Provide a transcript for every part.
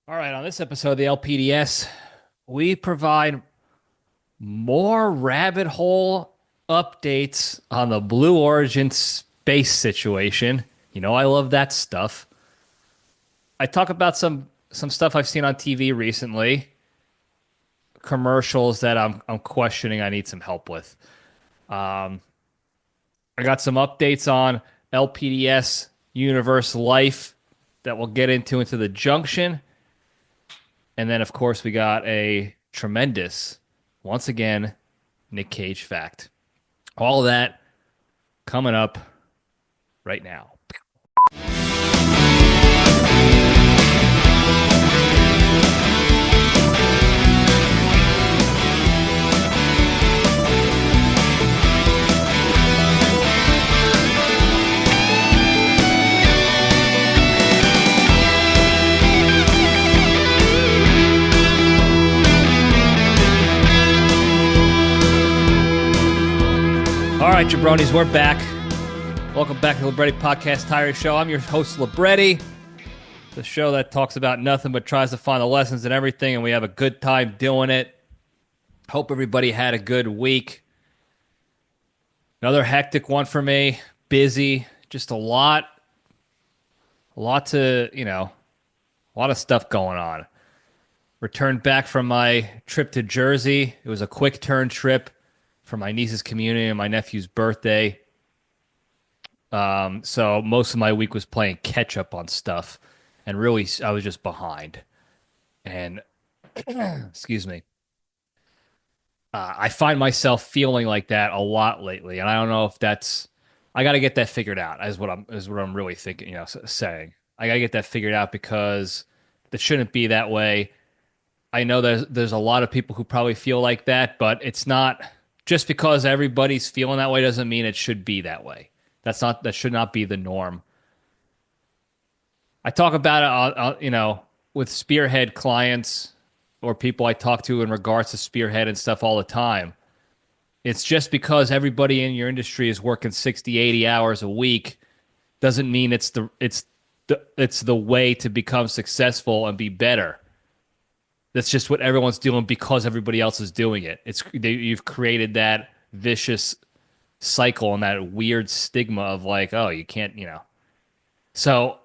All right, on this episode of the LPDS, we provide more rabbit hole updates on the Blue Origin space situation. You know, I love that stuff. I talk about some stuff I've seen on TV recently, commercials that I'm questioning I need some help with. Um, I got some updates on LPDS Universe Life that we'll get into the Junction. And then, of course, we got a tremendous, once again, Nic Cage fact. All of that coming up right now. All right, Jabronis, we're back. Welcome back to the Libretti Podcast Diary Show. I'm your host, Libretti, the show that talks about nothing but tries to find the lessons in everything, and we have a good time doing it. Hope everybody had a good week. Another hectic one for me. Busy. Just a lot to, a lot of stuff going on. Returned back from my trip to Jersey. It was a quick turn trip for my niece's community and my nephew's birthday. So most of my week was playing catch up on stuff, and really I was just behind. And excuse me, I find myself feeling like that a lot lately, and I don't know if that's. I got to get that figured out. Is what I'm really thinking. Saying I got to get that figured out because it shouldn't be that way. I know there's a lot of people who probably feel like that, but it's not. Just because everybody's feeling that way doesn't mean it should be that way. That should not be the norm. I talk about it, with Spearhead clients or people I talk to in regards to Spearhead and stuff all the time. It's just because everybody in your industry is working 60, 80 hours a week doesn't mean it's the way to become successful and be better. That's just what everyone's doing because everybody else is doing it. You've created that vicious cycle and that weird stigma of like, oh, you can't, So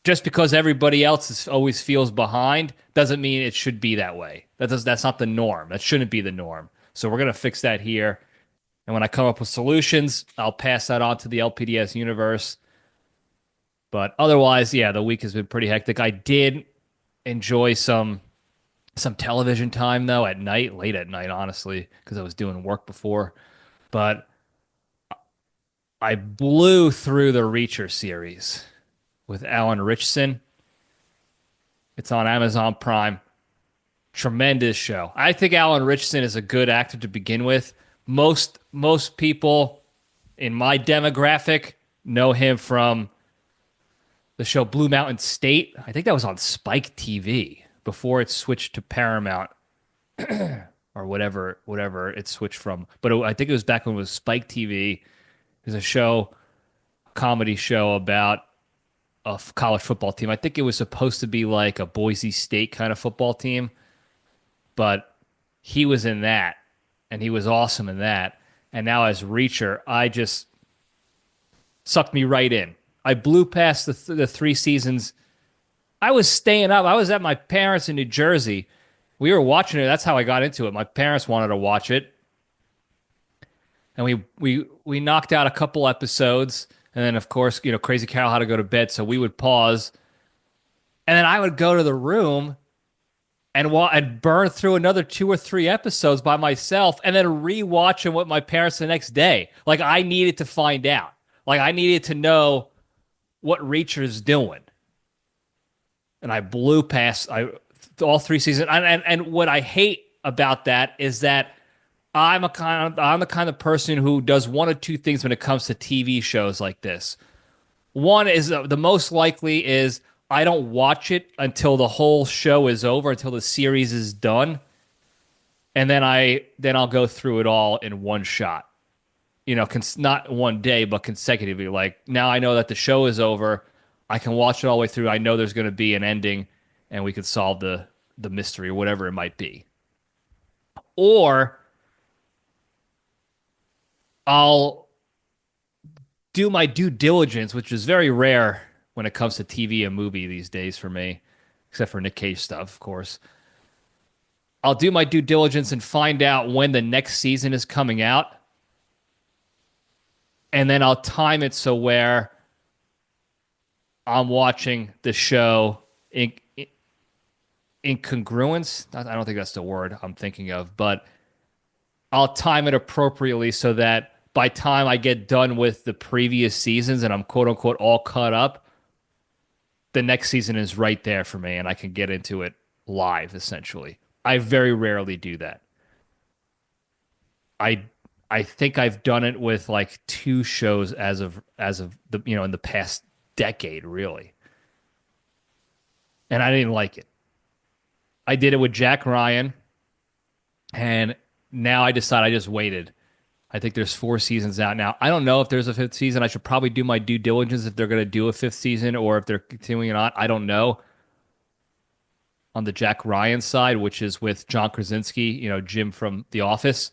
just because everybody else always feels behind doesn't mean it should be that way. That's not the norm. That shouldn't be the norm. So we're gonna fix that here. And when I come up with solutions, I'll pass that on to the LPDS universe. But otherwise, yeah, the week has been pretty hectic. I did enjoy some television time though at night, late at night, honestly, because I was doing work before. But I blew through the Reacher series with Alan Richson. It's on Amazon Prime. Tremendous show. I think Alan Richson is a good actor to begin with. Most people in my demographic know him from the show Blue Mountain State. I think that was on Spike TV before it switched to Paramount or whatever it switched from. But I think it was back when it was Spike TV. It was a comedy show about a college football team. I think it was supposed to be like a Boise State kind of football team, but he was in that, and he was awesome in that. And now as Reacher, I just sucked me right in. I blew past the 3 seasons. I was staying up. I was at my parents' in New Jersey. We were watching it. That's how I got into it. My parents wanted to watch it. And we knocked out a couple episodes. And then, of course, Crazy Carol had to go to bed, so we would pause. And then I would go to the room and burn through another 2 or 3 episodes by myself and then rewatch them with my parents the next day. Like, I needed to find out. Like, I needed to know what Reacher's doing. And I blew past all 3 seasons. And what I hate about that is that I'm the kind of person who does one of 2 things when it comes to TV shows like this. One is the most likely is I don't watch it until the whole show is over, until the series is done. And then I'll go through it all in one shot. Not one day, but consecutively. Like, now I know that the show is over. I can watch it all the way through. I know there's going to be an ending, and we could solve the mystery or whatever it might be. Or I'll do my due diligence, which is very rare when it comes to TV and movie these days for me, except for Nic Cage stuff, of course. I'll do my due diligence and find out when the next season is coming out, and then I'll time it so where I'm watching the show in congruence. I don't think that's the word I'm thinking of, but I'll time it appropriately so that by time I get done with the previous seasons and I'm quote unquote all caught up, the next season is right there for me and I can get into it live essentially. I very rarely do that. I I think I've done it with like two shows as of the in the past decade really. And I didn't like it. I did it with Jack Ryan and now I decide I just waited. I think there's 4 seasons out now. I don't know if there's a fifth season. I should probably do my due diligence if they're going to do a fifth season or if they're continuing it on. I don't know. On the Jack Ryan side, which is with John Krasinski, Jim from The Office.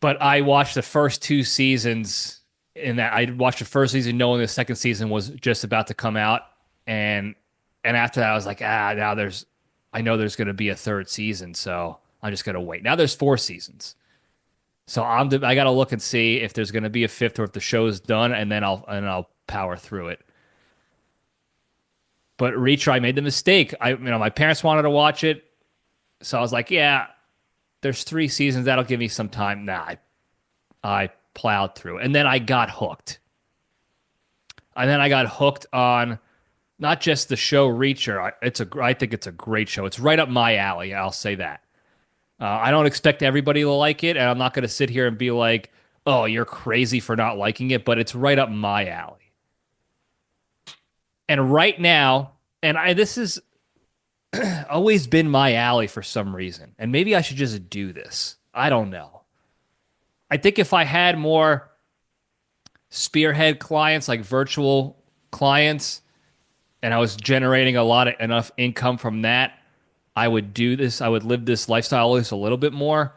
But I watched the first 2 seasons in that I watched the first season knowing the second season was just about to come out. And after that I was like, I know there's going to be a third season, so I'm just going to wait. Now there's 4 seasons. So I got to look and see if there's going to be a fifth or if the show is done, and then I'll power through it. But Reacher, I made the mistake. My parents wanted to watch it, so I was like, yeah, there's 3 seasons. That'll give me some time. Nah, I plowed through, and then I got hooked. And then I got hooked on not just the show Reacher. I think it's a great show. It's right up my alley. I'll say that. I don't expect everybody to like it, and I'm not going to sit here and be like, "Oh, you're crazy for not liking it," but it's right up my alley. And right now, this has always been my alley for some reason. And maybe I should just do this. I don't know. I think if I had more spearhead clients, like virtual clients, and I was generating enough income from that, I would do this. I would live this lifestyle at least a little bit more.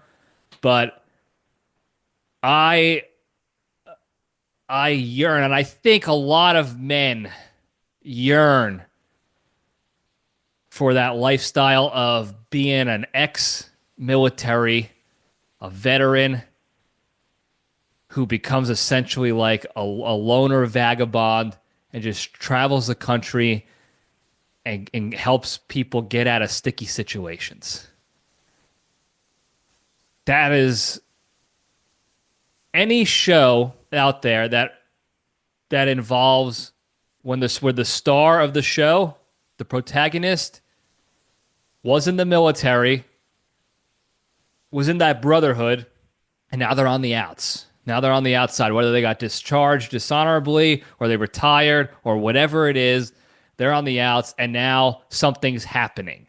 But I yearn, and I think a lot of men yearn for that lifestyle of being an ex-military, a veteran who becomes essentially like a loner vagabond and just travels the country and helps people get out of sticky situations. That is any show out there that involves where the star of the show, the protagonist, was in the military, was in that brotherhood, and now they're on the outs. Now they're on the outside, whether they got discharged dishonorably or they retired or whatever it is, they're on the outs, and now something's happening.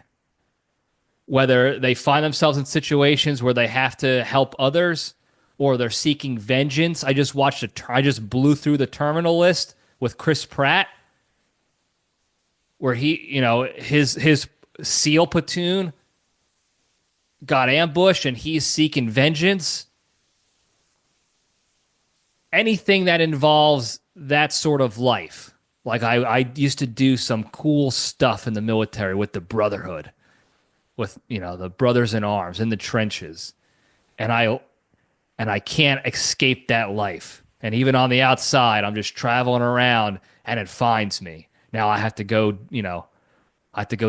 Whether they find themselves in situations where they have to help others or they're seeking vengeance. I just blew through the Terminal List with Chris Pratt, where his SEAL platoon got ambushed and he's seeking vengeance. Anything that involves that sort of life. Like I used to do some cool stuff in the military with the Brotherhood, with the brothers in arms in the trenches, and I can't escape that life. And even on the outside, I'm just traveling around, and it finds me. Now I have to go,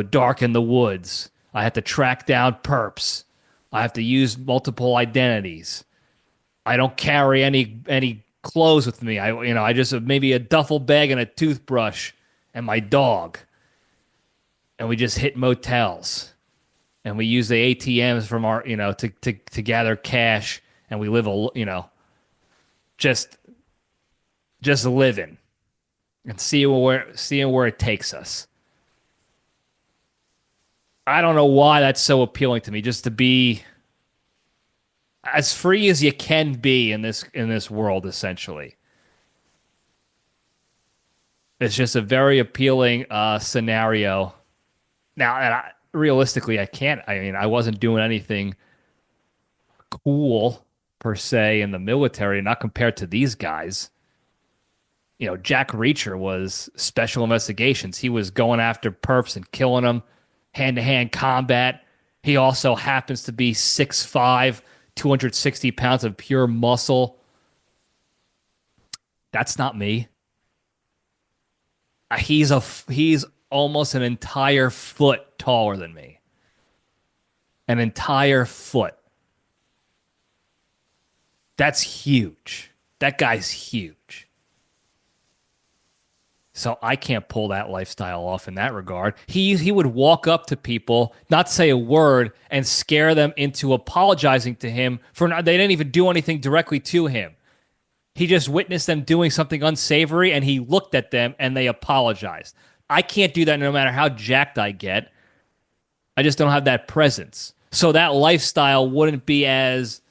dark in the woods. I have to track down perps. I have to use multiple identities. I don't carry any clothes with me. I just have maybe a duffel bag and a toothbrush and my dog. And we just hit motels. And we use the ATMs from our, to gather cash, and we live just living and seeing where it takes us. I don't know why that's so appealing to me, just to be as free as you can be in this world, essentially. It's just a very appealing scenario. Now, realistically, I can't. I mean, I wasn't doing anything cool per se in the military, not compared to these guys. Jack Reacher was special investigations. He was going after perps and killing them, hand to hand combat. He also happens to be 6'5", 260 pounds of pure muscle. That's not me. He's almost an entire foot taller than me. An entire foot. That's huge. That guy's huge. So I can't pull that lifestyle off in that regard. He would walk up to people, not say a word, and scare them into apologizing to him for not, they didn't even do anything directly to him. He just witnessed them doing something unsavory and he looked at them and they apologized. I can't do that no matter how jacked I get. I just don't have that presence. So that lifestyle wouldn't be as,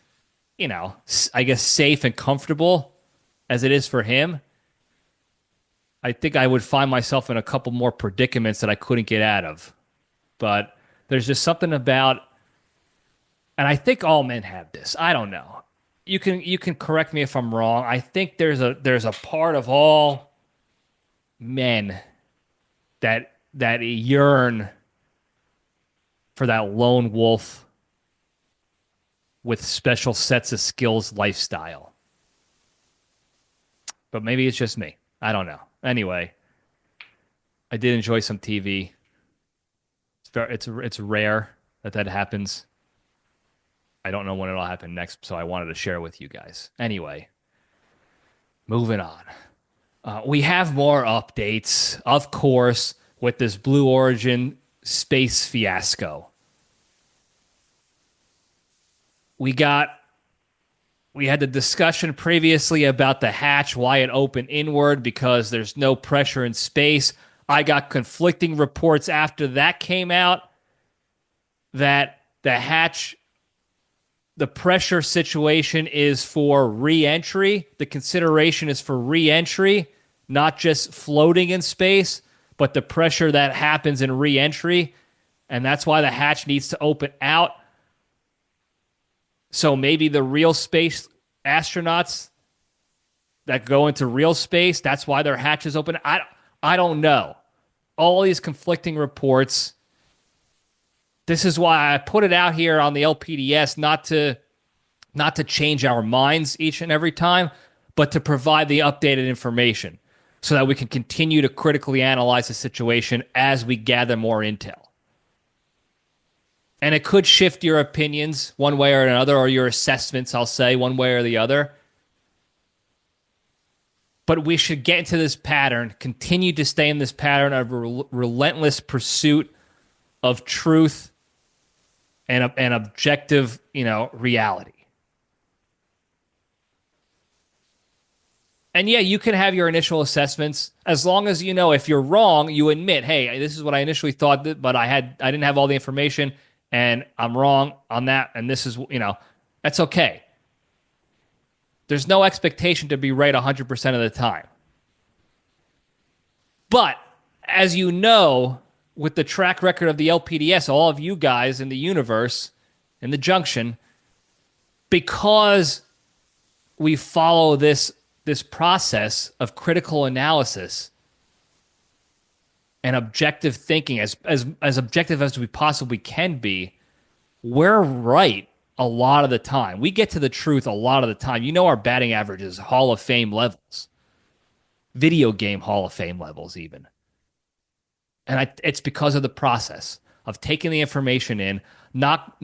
I guess safe and comfortable as it is for him. I think I would find myself in a couple more predicaments that I couldn't get out of. But there's just something about, and I think all men have this. I don't know. You can correct me if I'm wrong. I think there's a part of all men that yearn for that lone wolf with special sets of skills lifestyle. But maybe it's just me. I don't know. Anyway, I did enjoy some TV. It's rare that happens. I don't know when it'll happen next, so I wanted to share with you guys. Anyway, moving on. We have more updates, of course, with this Blue Origin space fiasco. We had the discussion previously about the hatch, why it opened inward, because there's no pressure in space. I got conflicting reports after that came out that the hatch, the pressure situation is for re-entry. The consideration is for re-entry, not just floating in space, but the pressure that happens in re-entry. And that's why the hatch needs to open out. So maybe the real space astronauts that go into real space, that's why their hatch is open. I don't know. All these conflicting reports. This is why I put it out here on the LPDS, not to change our minds each and every time, but to provide the updated information so that we can continue to critically analyze the situation as we gather more intel. And it could shift your opinions one way or another, or your assessments, I'll say, one way or the other. But we should get into this pattern, continue to stay in this pattern of relentless pursuit of truth and objective, reality. And yeah, you can have your initial assessments as long as if you're wrong, you admit, hey, this is what I initially thought, but I didn't have all the information. And I'm wrong on that, and this is, that's okay. There's no expectation to be right 100% of the time. But, as you know, with the track record of the LPDS, all of you guys in the universe, in the Junction, because we follow this process of critical analysis and objective thinking, as objective as we possibly can be, we're right a lot of the time. We get to the truth a lot of the time. Our batting average is Hall of Fame levels. Video game Hall of Fame levels even. And it's because of the process of taking the information in, not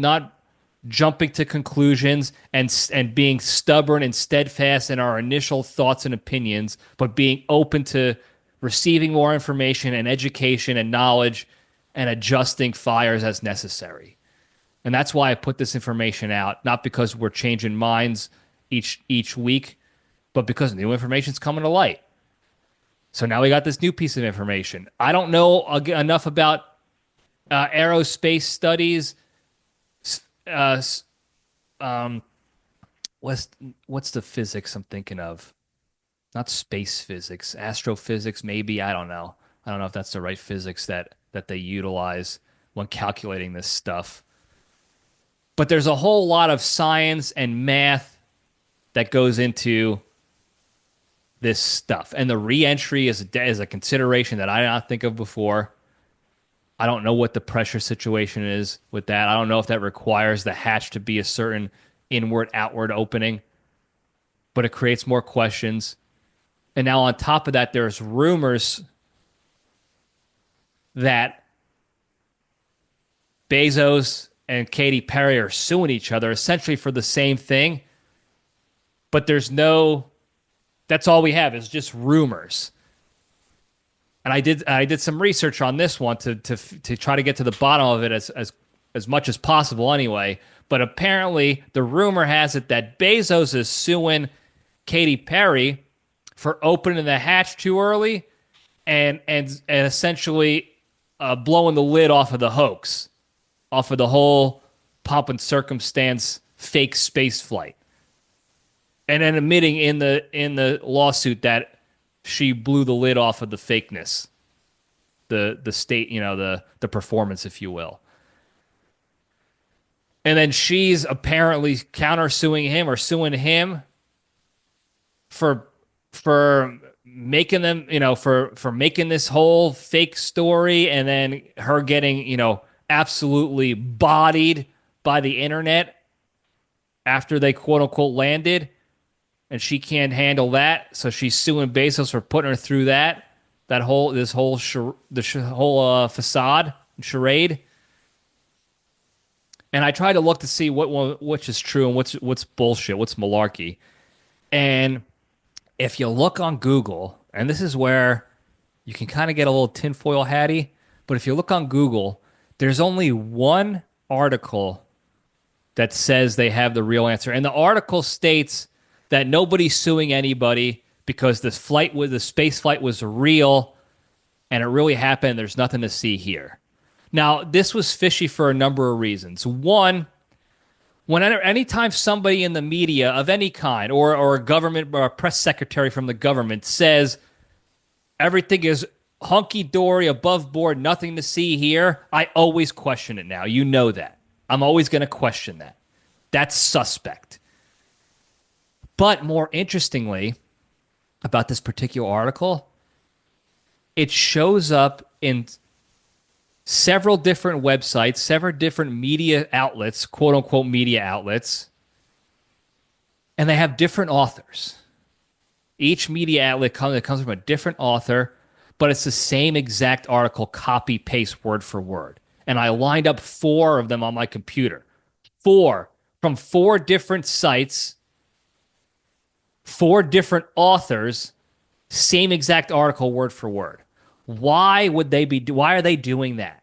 jumping to conclusions and being stubborn and steadfast in our initial thoughts and opinions, but being open to receiving more information and education and knowledge and adjusting fires as necessary. And that's why I put this information out, not because we're changing minds each week, but because new information is coming to light. So now we got this new piece of information. I don't know enough about aerospace studies. What's the physics I'm thinking of? not space physics, astrophysics, maybe. I don't know. I don't know if that's the right physics that they utilize when calculating this stuff. But there's a whole lot of science and math that goes into this stuff. And the reentry is a consideration that I did not think of before. I don't know what the pressure situation is with that. I don't know if that requires the hatch to be a certain inward outward opening, but it creates more questions. And now on top of that, there's rumors that Bezos and Katy Perry are suing each other essentially for the same thing, but that's all we have is just rumors. And I did some research on this one to try to get to the bottom of it as much as possible anyway. But apparently the rumor has it that Bezos is suing Katy Perry for opening the hatch too early and essentially blowing the lid off of the hoax, off of the whole pomp and circumstance fake space flight, and then admitting in the lawsuit that she blew the lid off of the fakeness, the state, the performance, if you will. And then she's apparently countersuing him or suing him for making them, for making this whole fake story, and then her getting, absolutely bodied by the internet after they quote unquote landed, and she can't handle that, so she's suing Bezos for putting her through this whole facade and charade. And I tried to look to see which is true and what's bullshit, what's malarkey. And if you look on Google, and this is where you can kind of get a little tinfoil hatty, but if you look on Google, there's only one article that says they have the real answer. And the article states that nobody's suing anybody because the space flight was real and it really happened. There's nothing to see here. Now, this was fishy for a number of reasons. One, anytime somebody in the media of any kind or a government or a press secretary from the government says everything is hunky-dory, above board, nothing to see here, I always question it now. You know that. I'm always going to question that. That's suspect. But more interestingly about this particular article, it shows up in several different websites, several different media outlets, quote unquote media outlets, and they have different authors. Each media outlet comes from a different author, but it's the same exact article, copy paste word for word. And I lined up 4 of them on my computer. 4 from 4 different sites, 4 different authors, same exact article word for word. Why are they doing that?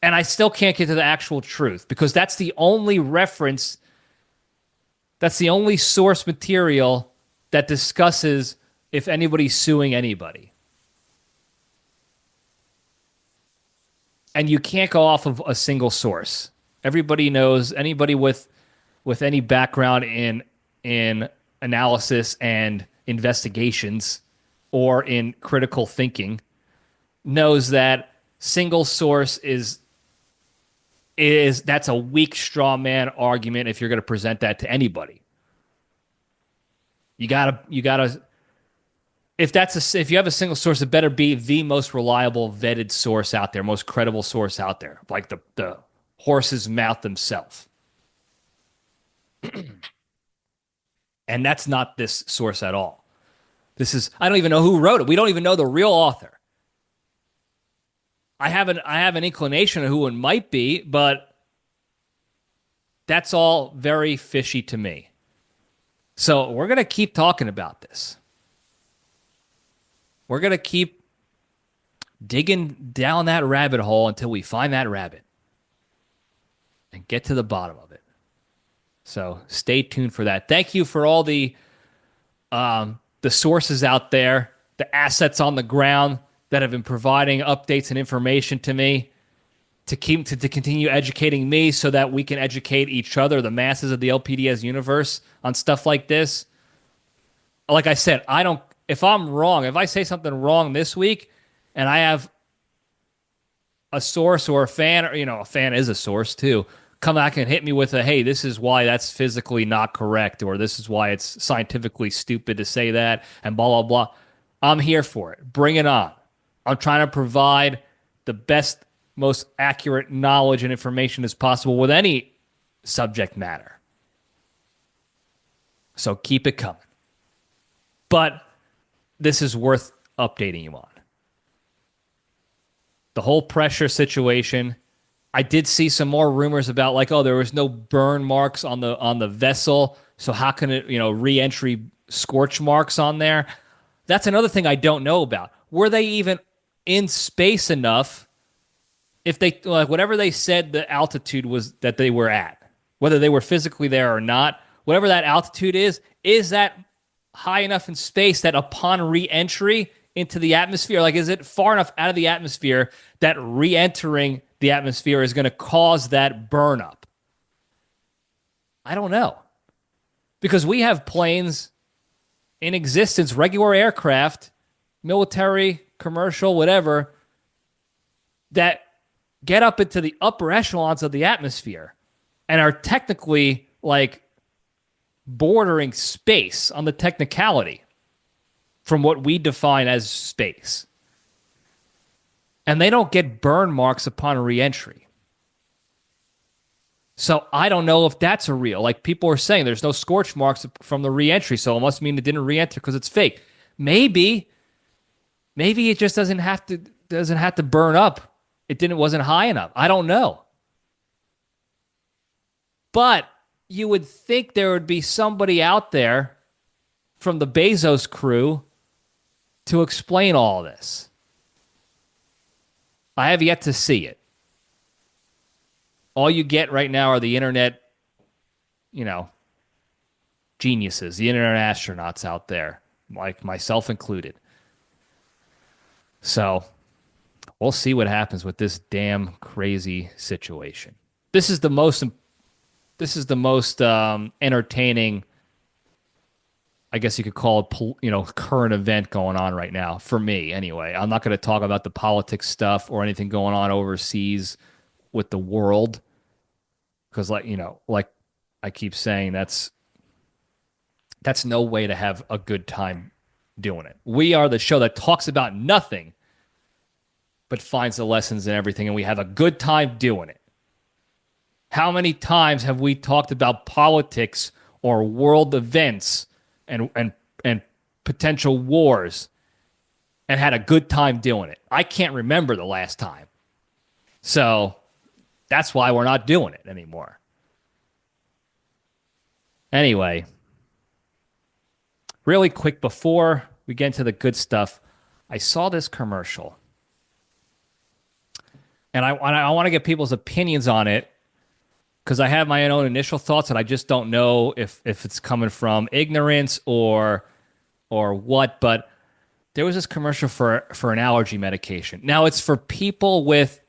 And I still can't get to the actual truth because that's the only reference, that's the only source material that discusses if anybody's suing anybody. And you can't go off of a single source. Everybody knows, anybody with any background in analysis and investigations or in critical thinking knows that single source is that's a weak straw man argument if you're going to present that to anybody. You gotta if you have a single source, it better be the most reliable vetted source out there, most credible source out there, like the horse's mouth themselves. And that's not this source at all. I don't even know who wrote it. We don't even know the real author. I have an inclination of who it might be, but that's all very fishy to me. So we're going to keep talking about this. We're going to keep digging down that rabbit hole until we find that rabbit and get to the bottom of it. So stay tuned for that. Thank you for all the sources out there, the assets on the ground that have been providing updates and information to me. to continue educating me so that we can educate each other, the masses of the LPDS universe, on stuff like this. Like I said, I don't. If I'm wrong, if I say something wrong this week, and I have a source or a fan, or a fan is a source too, come back and hit me with a, hey, this is why that's physically not correct, or this is why it's scientifically stupid to say that, and blah, blah, blah. I'm here for it. Bring it on. I'm trying to provide the best, most accurate knowledge and information as possible with any subject matter. So keep it coming. But this is worth updating you on. The whole pressure situation. I did see some more rumors about there was no burn marks on the vessel, so how can it, re-entry scorch marks on there? That's another thing I don't know about. Were they even in space enough? If they whatever they said the altitude was that they were at, whether they were physically there or not, whatever that altitude is that high enough in space that upon re-entry into the atmosphere, is it far enough out of the atmosphere that re-entering the atmosphere is going to cause that burn up? I don't know. Because we have planes in existence, regular aircraft, military, commercial, whatever, that get up into the upper echelons of the atmosphere and are technically bordering space on the technicality from what we define as space. And they don't get burn marks upon re-entry. So I don't know if that's a real. People are saying there's no scorch marks from the re-entry, so it must mean it didn't re-enter because it's fake. Maybe it just doesn't have to burn up. Wasn't high enough. I don't know. But you would think there would be somebody out there from the Bezos crew to explain all this. I have yet to see it. All you get right now are the internet, geniuses, the internet astronauts out there, like myself included. So we'll see what happens with this damn crazy situation. This is the most entertaining, I guess you could call it, current event going on right now for me. Anyway, I'm not going to talk about the politics stuff or anything going on overseas with the world, because, like I keep saying, that's no way to have a good time doing it. We are the show that talks about nothing but finds the lessons in everything, and we have a good time doing it. How many times have we talked about politics or world events and potential wars and had a good time doing it? I can't remember the last time. So that's why we're not doing it anymore. Anyway, really quick before we get into the good stuff, I saw this commercial. And I want to get people's opinions on it, because I have my own initial thoughts, and I just don't know if it's coming from ignorance or what. But there was this commercial for an allergy medication. Now it's for people with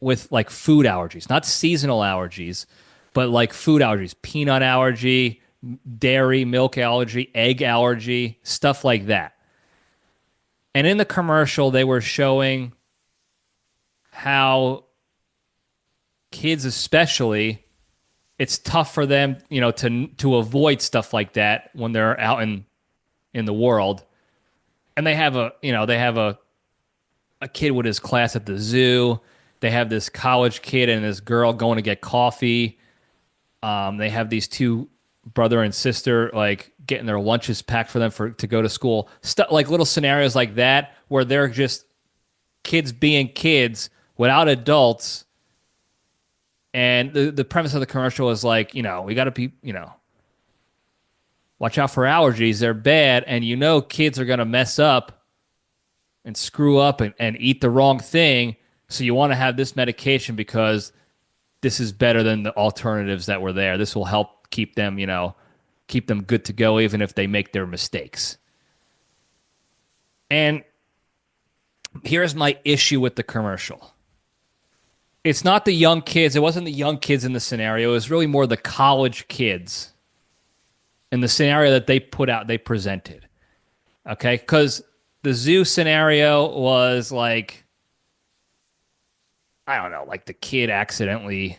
food allergies, not seasonal allergies, but food allergies, peanut allergy, dairy, milk allergy, egg allergy, stuff like that. And in the commercial, they were showing how kids especially, it's tough for them, to avoid stuff like that when they're out in the world. And they have a kid with his class at the zoo. They have this college kid and this girl going to get coffee. They have these two brother and sister getting their lunches packed for them to go to school. Stuff little scenarios like that where they're just kids being kids without adults. And the premise of the commercial is we got to be, watch out for allergies. They're bad. And kids are going to mess up and screw up and eat the wrong thing. So you want to have this medication because this is better than the alternatives that were there. This will help keep them good to go even if they make their mistakes. And here's my issue with the commercial. It's not the young kids. It wasn't the young kids in the scenario. It was really more the college kids in the scenario that they put out, they presented. Okay? Because the zoo scenario was like, I don't know, like the kid accidentally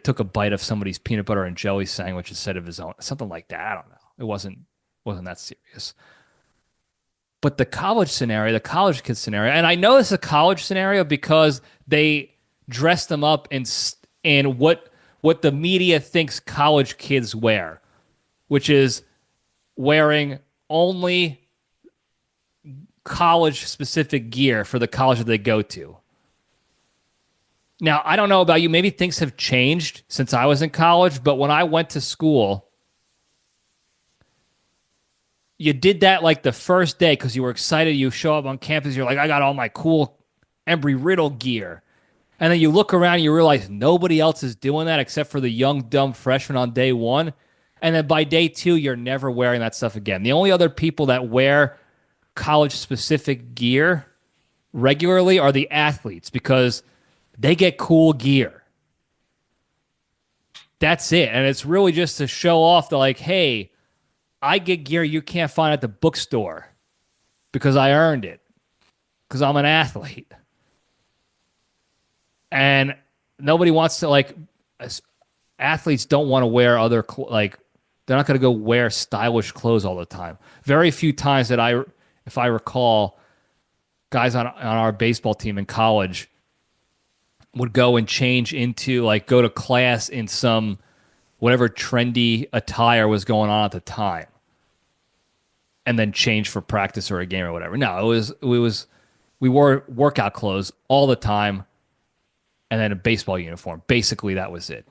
took a bite of somebody's peanut butter and jelly sandwich instead of his own, something like that. I don't know. It wasn't that serious. But the college scenario, the college kid scenario, and I know it's a college scenario because they dress them up in what the media thinks college kids wear, which is wearing only college specific gear for the college that they go to. Now, I don't know about you. Maybe things have changed since I was in college, but when I went to school, you did that like the first day because you were excited. You show up on campus, you're like, I got all my cool Embry-Riddle gear. And then you look around and you realize nobody else is doing that except for the young, dumb freshman on day one. And then by day two, you're never wearing that stuff again. The only other people that wear college-specific gear regularly are the athletes because they get cool gear. That's it. And it's really just to show off the like, hey, I get gear you can't find at the bookstore because I earned it, because I'm an athlete. And nobody wants to, like, athletes don't want to wear other, like, they're not going to go wear stylish clothes all the time. Very few times that if I recall, guys on our baseball team in college would go and change into, like, go to class in some whatever trendy attire was going on at the time and then change for practice or a game or whatever. No, we wore workout clothes all the time and then a baseball uniform. Basically, that was it.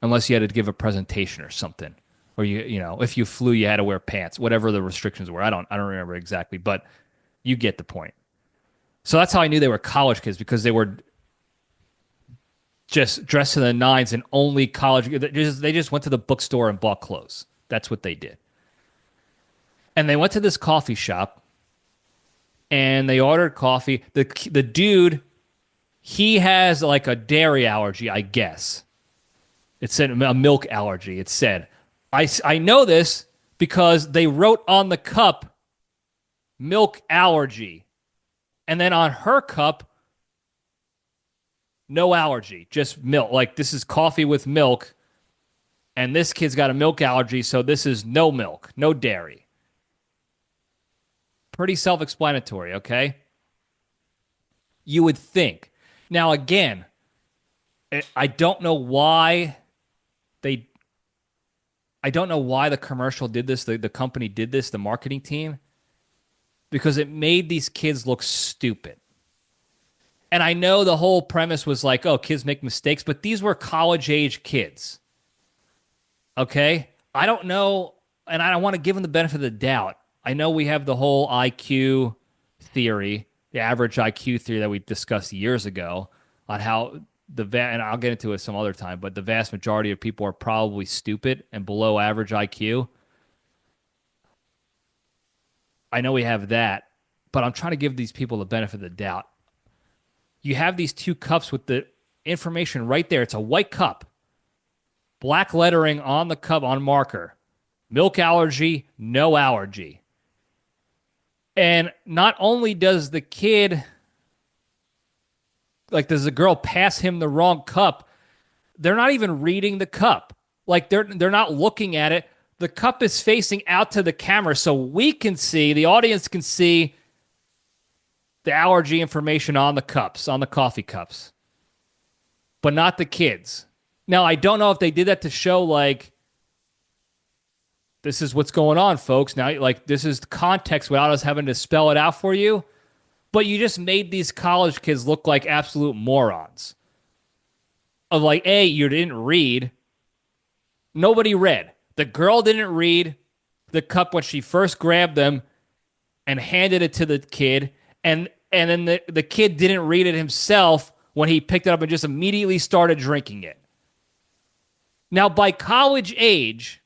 Unless you had to give a presentation or something. Or you know, if you flew, you had to wear pants, whatever the restrictions were. I don't remember exactly, but you get the point. So that's how I knew they were college kids, because they were just dressed to the nines and only college. They just went to the bookstore and bought clothes. That's what they did. And they went to this coffee shop and they ordered coffee. The dude, he has like a dairy allergy, I guess. It said a milk allergy. It said, I know this because they wrote on the cup milk allergy. And then on her cup, no allergy, just milk. Like, this is coffee with milk, and this kid's got a milk allergy, so this is no milk, no dairy. Pretty self-explanatory, okay? You would think. Now, again, I don't know why the commercial did this, the company did this, the marketing team, because it made these kids look stupid. And I know the whole premise was like, oh, kids make mistakes, but these were college-age kids. Okay? I don't know, and I want to give them the benefit of the doubt. I know we have the whole IQ theory, the average IQ theory that we discussed years ago on how and I'll get into it some other time, but the vast majority of people are probably stupid and below average IQ. I know we have that, but I'm trying to give these people the benefit of the doubt. You have these two cups with the information right there. It's a white cup. Black lettering on the cup on marker. Milk allergy, no allergy. And not only does the kid, like, does the girl pass him the wrong cup, they're not even reading the cup. Like, they're not looking at it. The cup is facing out to the camera so we can see, the audience can see the allergy information on the cups, on the coffee cups, but not the kids. Now, I don't know if they did that to show, like, this is what's going on, folks. Now, like, this is context without us having to spell it out for you, but you just made these college kids look like absolute morons. Of like, A, you didn't read. Nobody read. The girl didn't read the cup when she first grabbed them and handed it to the kid. And then the kid didn't read it himself when he picked it up and just immediately started drinking it. Now, by college age,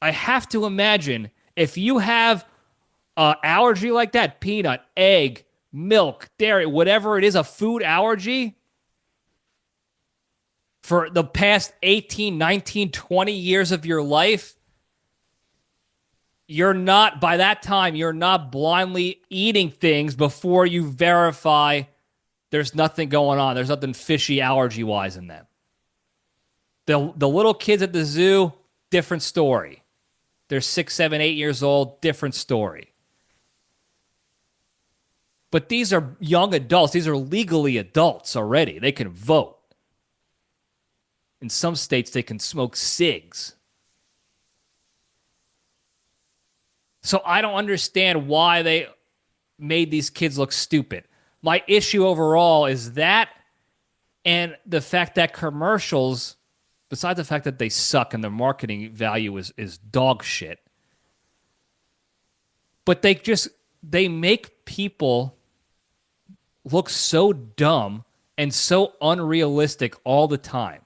I have to imagine if you have an allergy like that, peanut, egg, milk, dairy, whatever it is, a food allergy, For the past 18, 19, 20 years of your life, you're not, by that time, you're not blindly eating things before you verify there's nothing going on. There's nothing fishy allergy wise in them. The little kids at the zoo, different story. They're 6, 7, 8 years old, different story. But these are young adults. These are legally adults already. They can vote. In some states, they can smoke cigs. So I don't understand why they made these kids look stupid. My issue overall is that, and the fact that commercials, besides the fact that they suck and their marketing value is dog shit, but they make people look so dumb and so unrealistic all the time.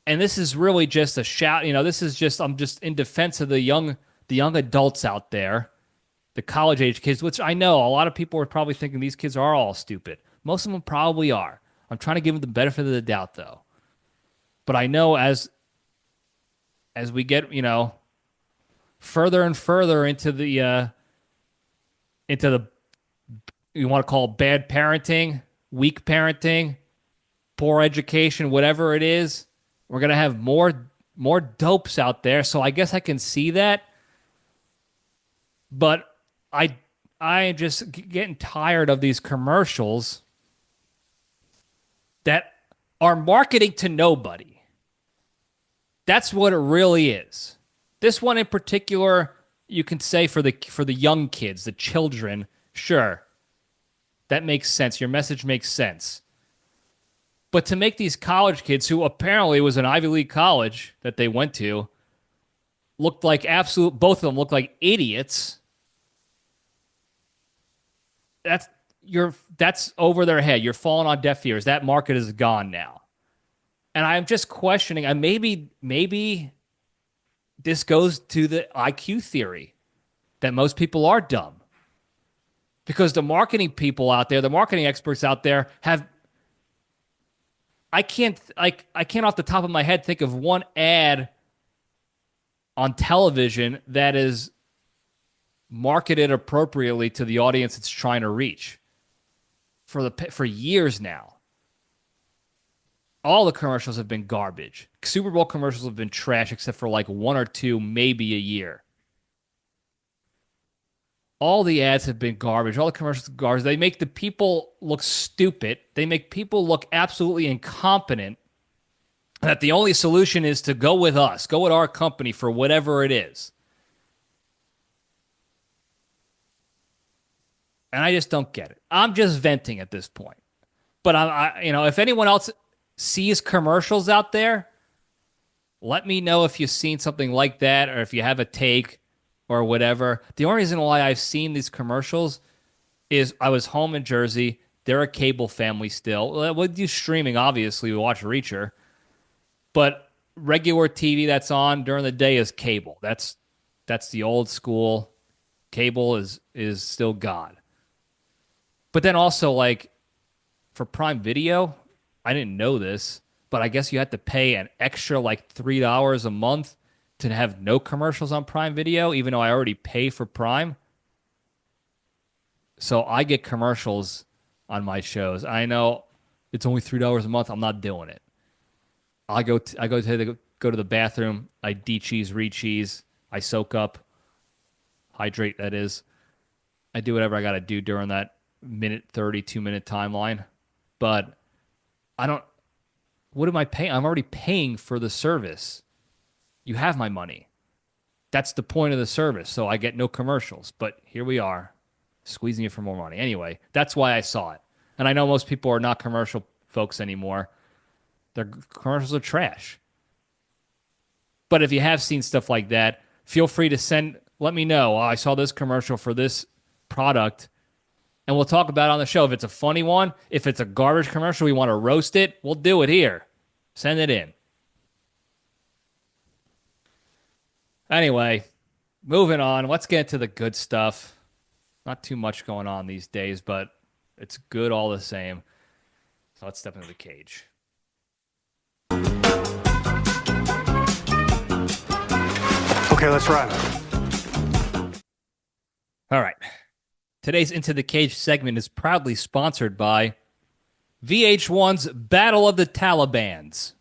And this is really just a shout, this is just, I'm just in defense of the young adults out there, the college age kids, which I know a lot of people are probably thinking these kids are all stupid. Most of them probably are. I'm trying to give them the benefit of the doubt though. But I know as we get, further and further into the you want to call it bad parenting, weak parenting, poor education, whatever it is, we're going to have more dopes out there. So I guess I can see that. But I am just getting tired of these commercials that are marketing to nobody. That's what it really is. This one in particular, you can say for the young kids, the children, sure. That makes sense. Your message makes sense. But to make these college kids, who apparently was an Ivy League college that they went to, looked like both of them looked like idiots. That's over their head. You're falling on deaf ears. That market is gone now. And I'm just questioning, and maybe this goes to the IQ theory that most people are dumb. Because the marketing people out there, the marketing experts out there I can't off the top of my head think of one ad on television that is marketed appropriately to the audience it's trying to reach for years now. All the commercials have been garbage. Super Bowl commercials have been trash except for like one or two, maybe a year. All the ads have been garbage. All the commercials are garbage. They make the people look stupid. They make people look absolutely incompetent. That the only solution is to go with us, go with our company for whatever it is. And I just don't get it. I'm just venting at this point. But if anyone else sees commercials out there, let me know if you've seen something like that or if you have a take or whatever. The only reason why I've seen these commercials is I was home in Jersey. They're a cable family still. We do streaming, obviously. We watch Reacher. But regular TV that's on during the day is cable. That's the old school. Cable is still God. But then also, like, for Prime Video, I didn't know this, but I guess you had to pay an extra, like, $3 a month to have no commercials on Prime Video, even though I already pay for Prime. So I get commercials on my shows. I know it's only $3 a month. I'm not doing it. I go to the bathroom. I de-cheese, re-cheese. I soak up, hydrate. That is. I do whatever I got to do during that 2-minute timeline. But I don't. What am I paying? I'm already paying for the service. You have my money. That's the point of the service. So I get no commercials. But here we are, squeezing you for more money. Anyway, that's why I saw it. And I know most people are not commercial folks anymore. Their commercials are trash. But if you have seen stuff like that, feel free to let me know. I saw this commercial for this product, and we'll talk about it on the show. If it's a funny one, if it's a garbage commercial, we want to roast it, we'll do it here. Send it in. Anyway, moving on. Let's get to the good stuff. Not too much going on these days, but it's good all the same. So let's step into the cage. Okay, let's run. All right. Today's Into the Cage segment is proudly sponsored by VH1's Battle of the Talibans.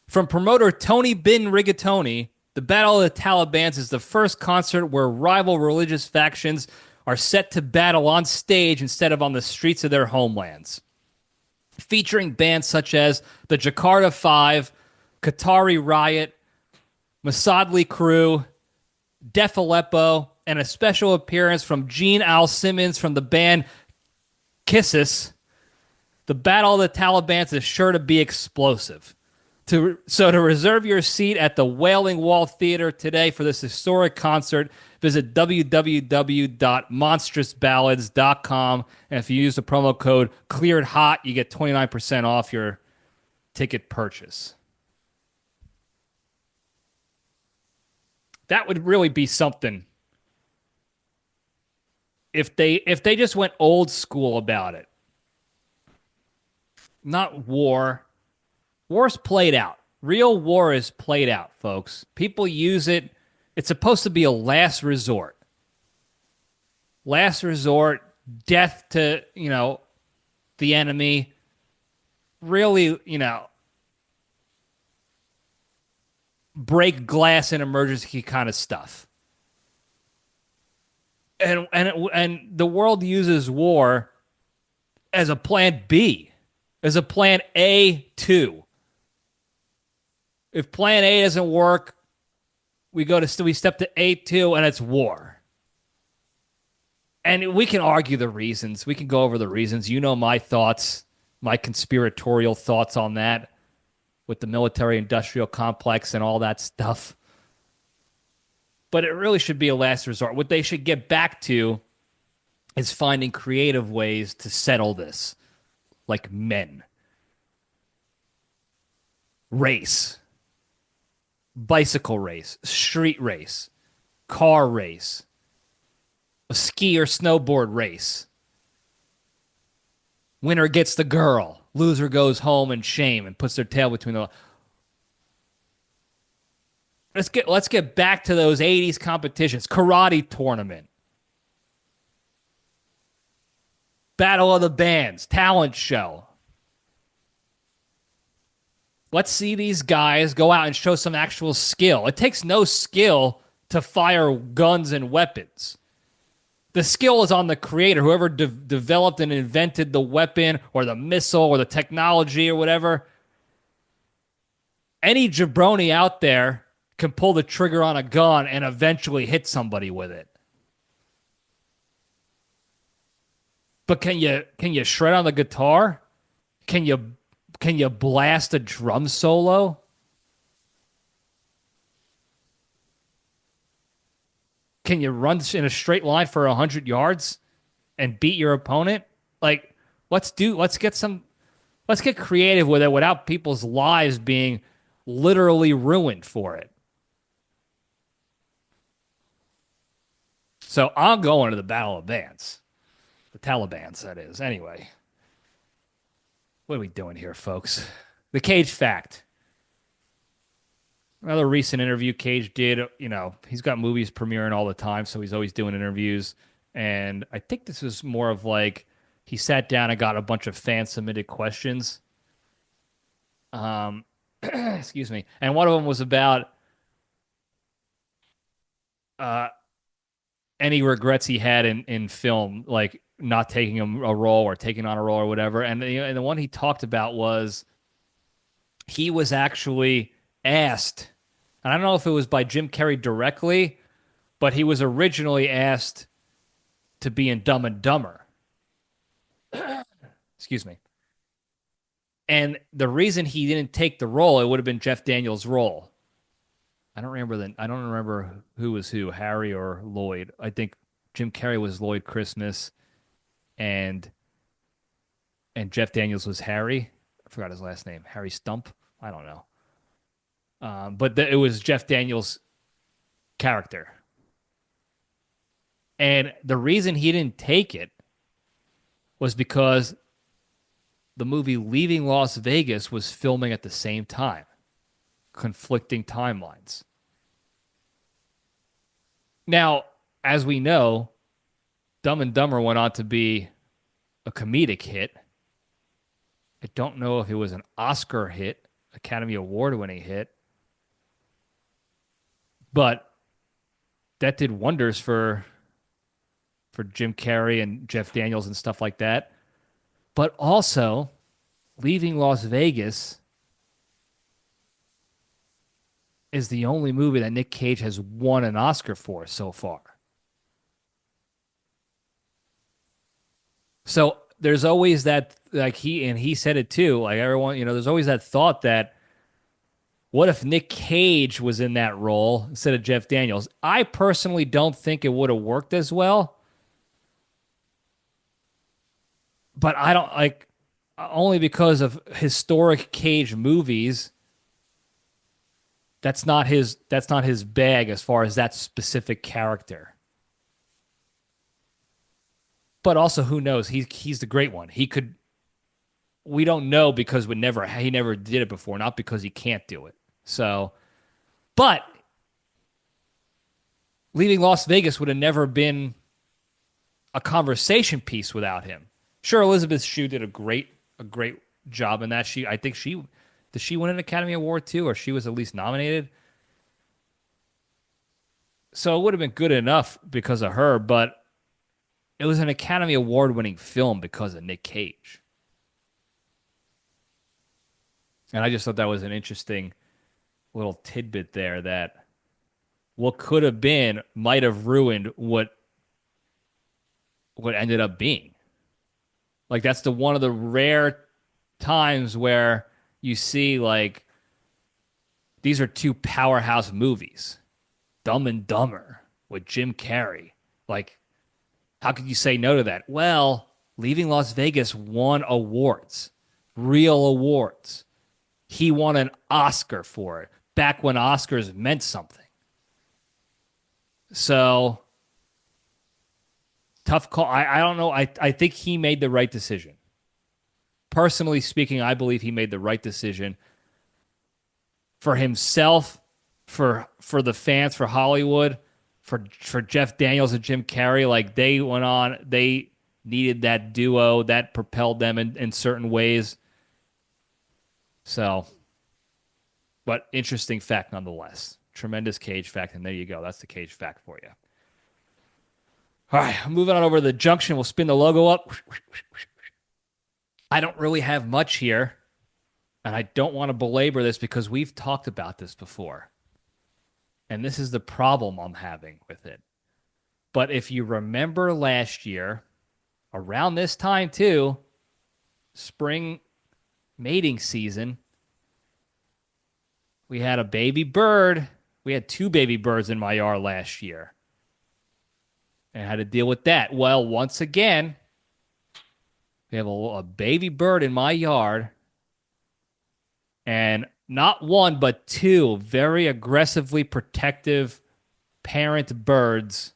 From promoter Tony Bin Rigatoni, the Battle of the Talibans is the first concert where rival religious factions are set to battle on stage instead of on the streets of their homelands. Featuring bands such as the Jakarta Five, Qatari Riot, Masadli Crew, Def Aleppo, and a special appearance from Gene Al Simmons from the band Kisses, the Battle of the Talibans is sure to be explosive. So to reserve your seat at the Wailing Wall Theater today for this historic concert, visit www.monstrousballads.com. And if you use the promo code ClearedHot, you get 29% off your ticket purchase. That would really be something if they just went old school about it. Not war. War's played out. Real war is played out, folks. People use it. It's supposed to be a last resort. Last resort, death to, the enemy. Really, break glass in emergency kind of stuff. And the world uses war as a plan B, as a plan A2. If plan A doesn't work, we step to A2 and it's war. And we can argue the reasons. We can go over the reasons. You know my thoughts, my conspiratorial thoughts on that with the military-industrial complex and all that stuff. But it really should be a last resort. What they should get back to is finding creative ways to settle this, like men. Race. Bicycle race. Street race. Car race. A ski or snowboard race. Winner gets the girl. Loser goes home in shame and puts their tail between the... Let's get back to those 80s competitions. Karate tournament. Battle of the Bands. Talent show. Let's see these guys go out and show some actual skill. It takes no skill to fire guns and weapons. The skill is on the creator, whoever developed and invented the weapon or the missile or the technology or whatever. Any jabroni out there can pull the trigger on a gun and eventually hit somebody with it. But can you shred on the guitar? Can you blast a drum solo? Can you run in a straight line for 100 yards and beat your opponent? Like, let's get creative with it without people's lives being literally ruined for it. So I'm going to the Battle of Bands. The Talibans, that is. Anyway. What are we doing here, folks? The Cage Fact. Another recent interview Cage did, he's got movies premiering all the time, so he's always doing interviews. And I think this was more of like he sat down and got a bunch of fan-submitted questions. Excuse me. And one of them was about any regrets he had in film, like not taking a role or taking on a role or whatever. And the one he talked about was he was actually asked, and I don't know if it was by Jim Carrey directly, but he was originally asked to be in Dumb and Dumber. Excuse me. And the reason he didn't take the role, it would have been Jeff Daniels' role. I don't remember who was who, Harry or Lloyd. I think Jim Carrey was Lloyd Christmas, and Jeff Daniels was Harry. I forgot his last name. Harry Stump. I don't know. But it was Jeff Daniels' character. And the reason he didn't take it was because the movie Leaving Las Vegas was filming at the same time. Conflicting timelines. Now, as we know, Dumb and Dumber went on to be a comedic hit. I don't know if it was an Oscar hit, Academy Award winning hit, but that did wonders for Jim Carrey and Jeff Daniels and stuff like that. But also, Leaving Las Vegas is the only movie that Nic Cage has won an Oscar for so far. So there's always that, like he said it too, like everyone, there's always that thought that what if Nic Cage was in that role instead of Jeff Daniels? I personally don't think it would have worked as well, but I don't like only because of historic Cage movies. That's not his bag as far as that specific character. But also, who knows? He's the great one. He could. We don't know because he never did it before, not because he can't do it. So, but Leaving Las Vegas would have never been a conversation piece without him. Sure, Elizabeth Shue did a great job in that. I think did she win an Academy Award too, or she was at least nominated. So it would have been good enough because of her, but it was an Academy Award winning film because of Nic Cage. And I just thought that was an interesting little tidbit there that what could have been might have ruined what ended up being. Like that's the one of the rare times where you see like these are two powerhouse movies. Dumb and Dumber with Jim Carrey. Like how could you say no to that? Well, Leaving Las Vegas won awards, real awards. He won an Oscar for it back when Oscars meant something. So tough call. I don't know. I think he made the right decision. Personally speaking, I believe he made the right decision for himself, for the fans, for Hollywood, for Jeff Daniels and Jim Carrey. Like they needed that duo that propelled them in certain ways. So, but interesting fact nonetheless. Tremendous Cage fact, and there you go. That's the Cage fact for you. All right, moving on over to the Junction. We'll spin the logo up. I don't really have much here, and I don't want to belabor this because we've talked about this before. And this is the problem I'm having with it. But if you remember last year, around this time too, spring mating season, we had a baby bird. We had two baby birds in my yard last year. And had to deal with that. Well, once again, we have a baby bird in my yard. And not one, but two very aggressively protective parent birds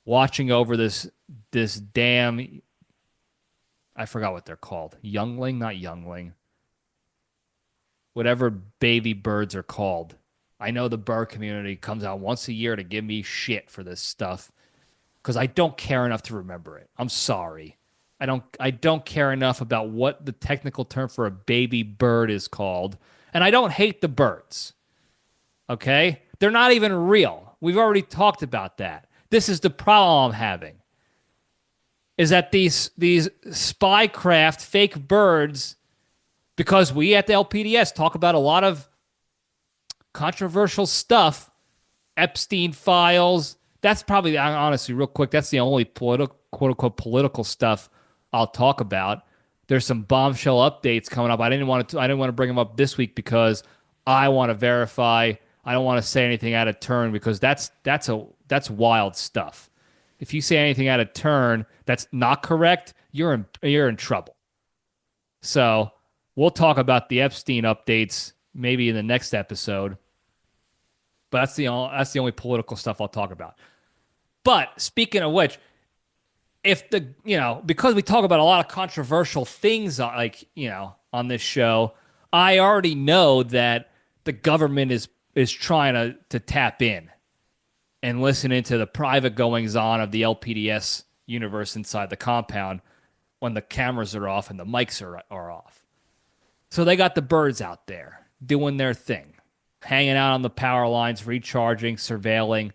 watching over this damn, I forgot what they're called. Youngling, not youngling. Whatever baby birds are called. I know the bird community comes out once a year to give me shit for this stuff because I don't care enough to remember it. I'm sorry. I don't care enough about what the technical term for a baby bird is called. And I don't hate the birds. Okay? They're not even real. We've already talked about that. This is the problem I'm having. Is that these spy craft fake birds, because we at the LPDS talk about a lot of controversial stuff, Epstein files. That's probably, honestly, real quick, that's the only quote unquote political stuff I'll talk about. There's some bombshell updates coming up. I didn't want to bring them up this week because I want to verify. I don't want to say anything out of turn because that's wild stuff. If you say anything out of turn that's not correct, you're in trouble. So we'll talk about the Epstein updates maybe in the next episode. But that's the only political stuff I'll talk about. But speaking of which, because we talk about a lot of controversial things on this show, I already know that the government is trying to tap in. and listening to the private goings on of the LPDS universe inside the compound when the cameras are off and the mics are off. So they got the birds out there doing their thing, hanging out on the power lines, recharging, surveilling,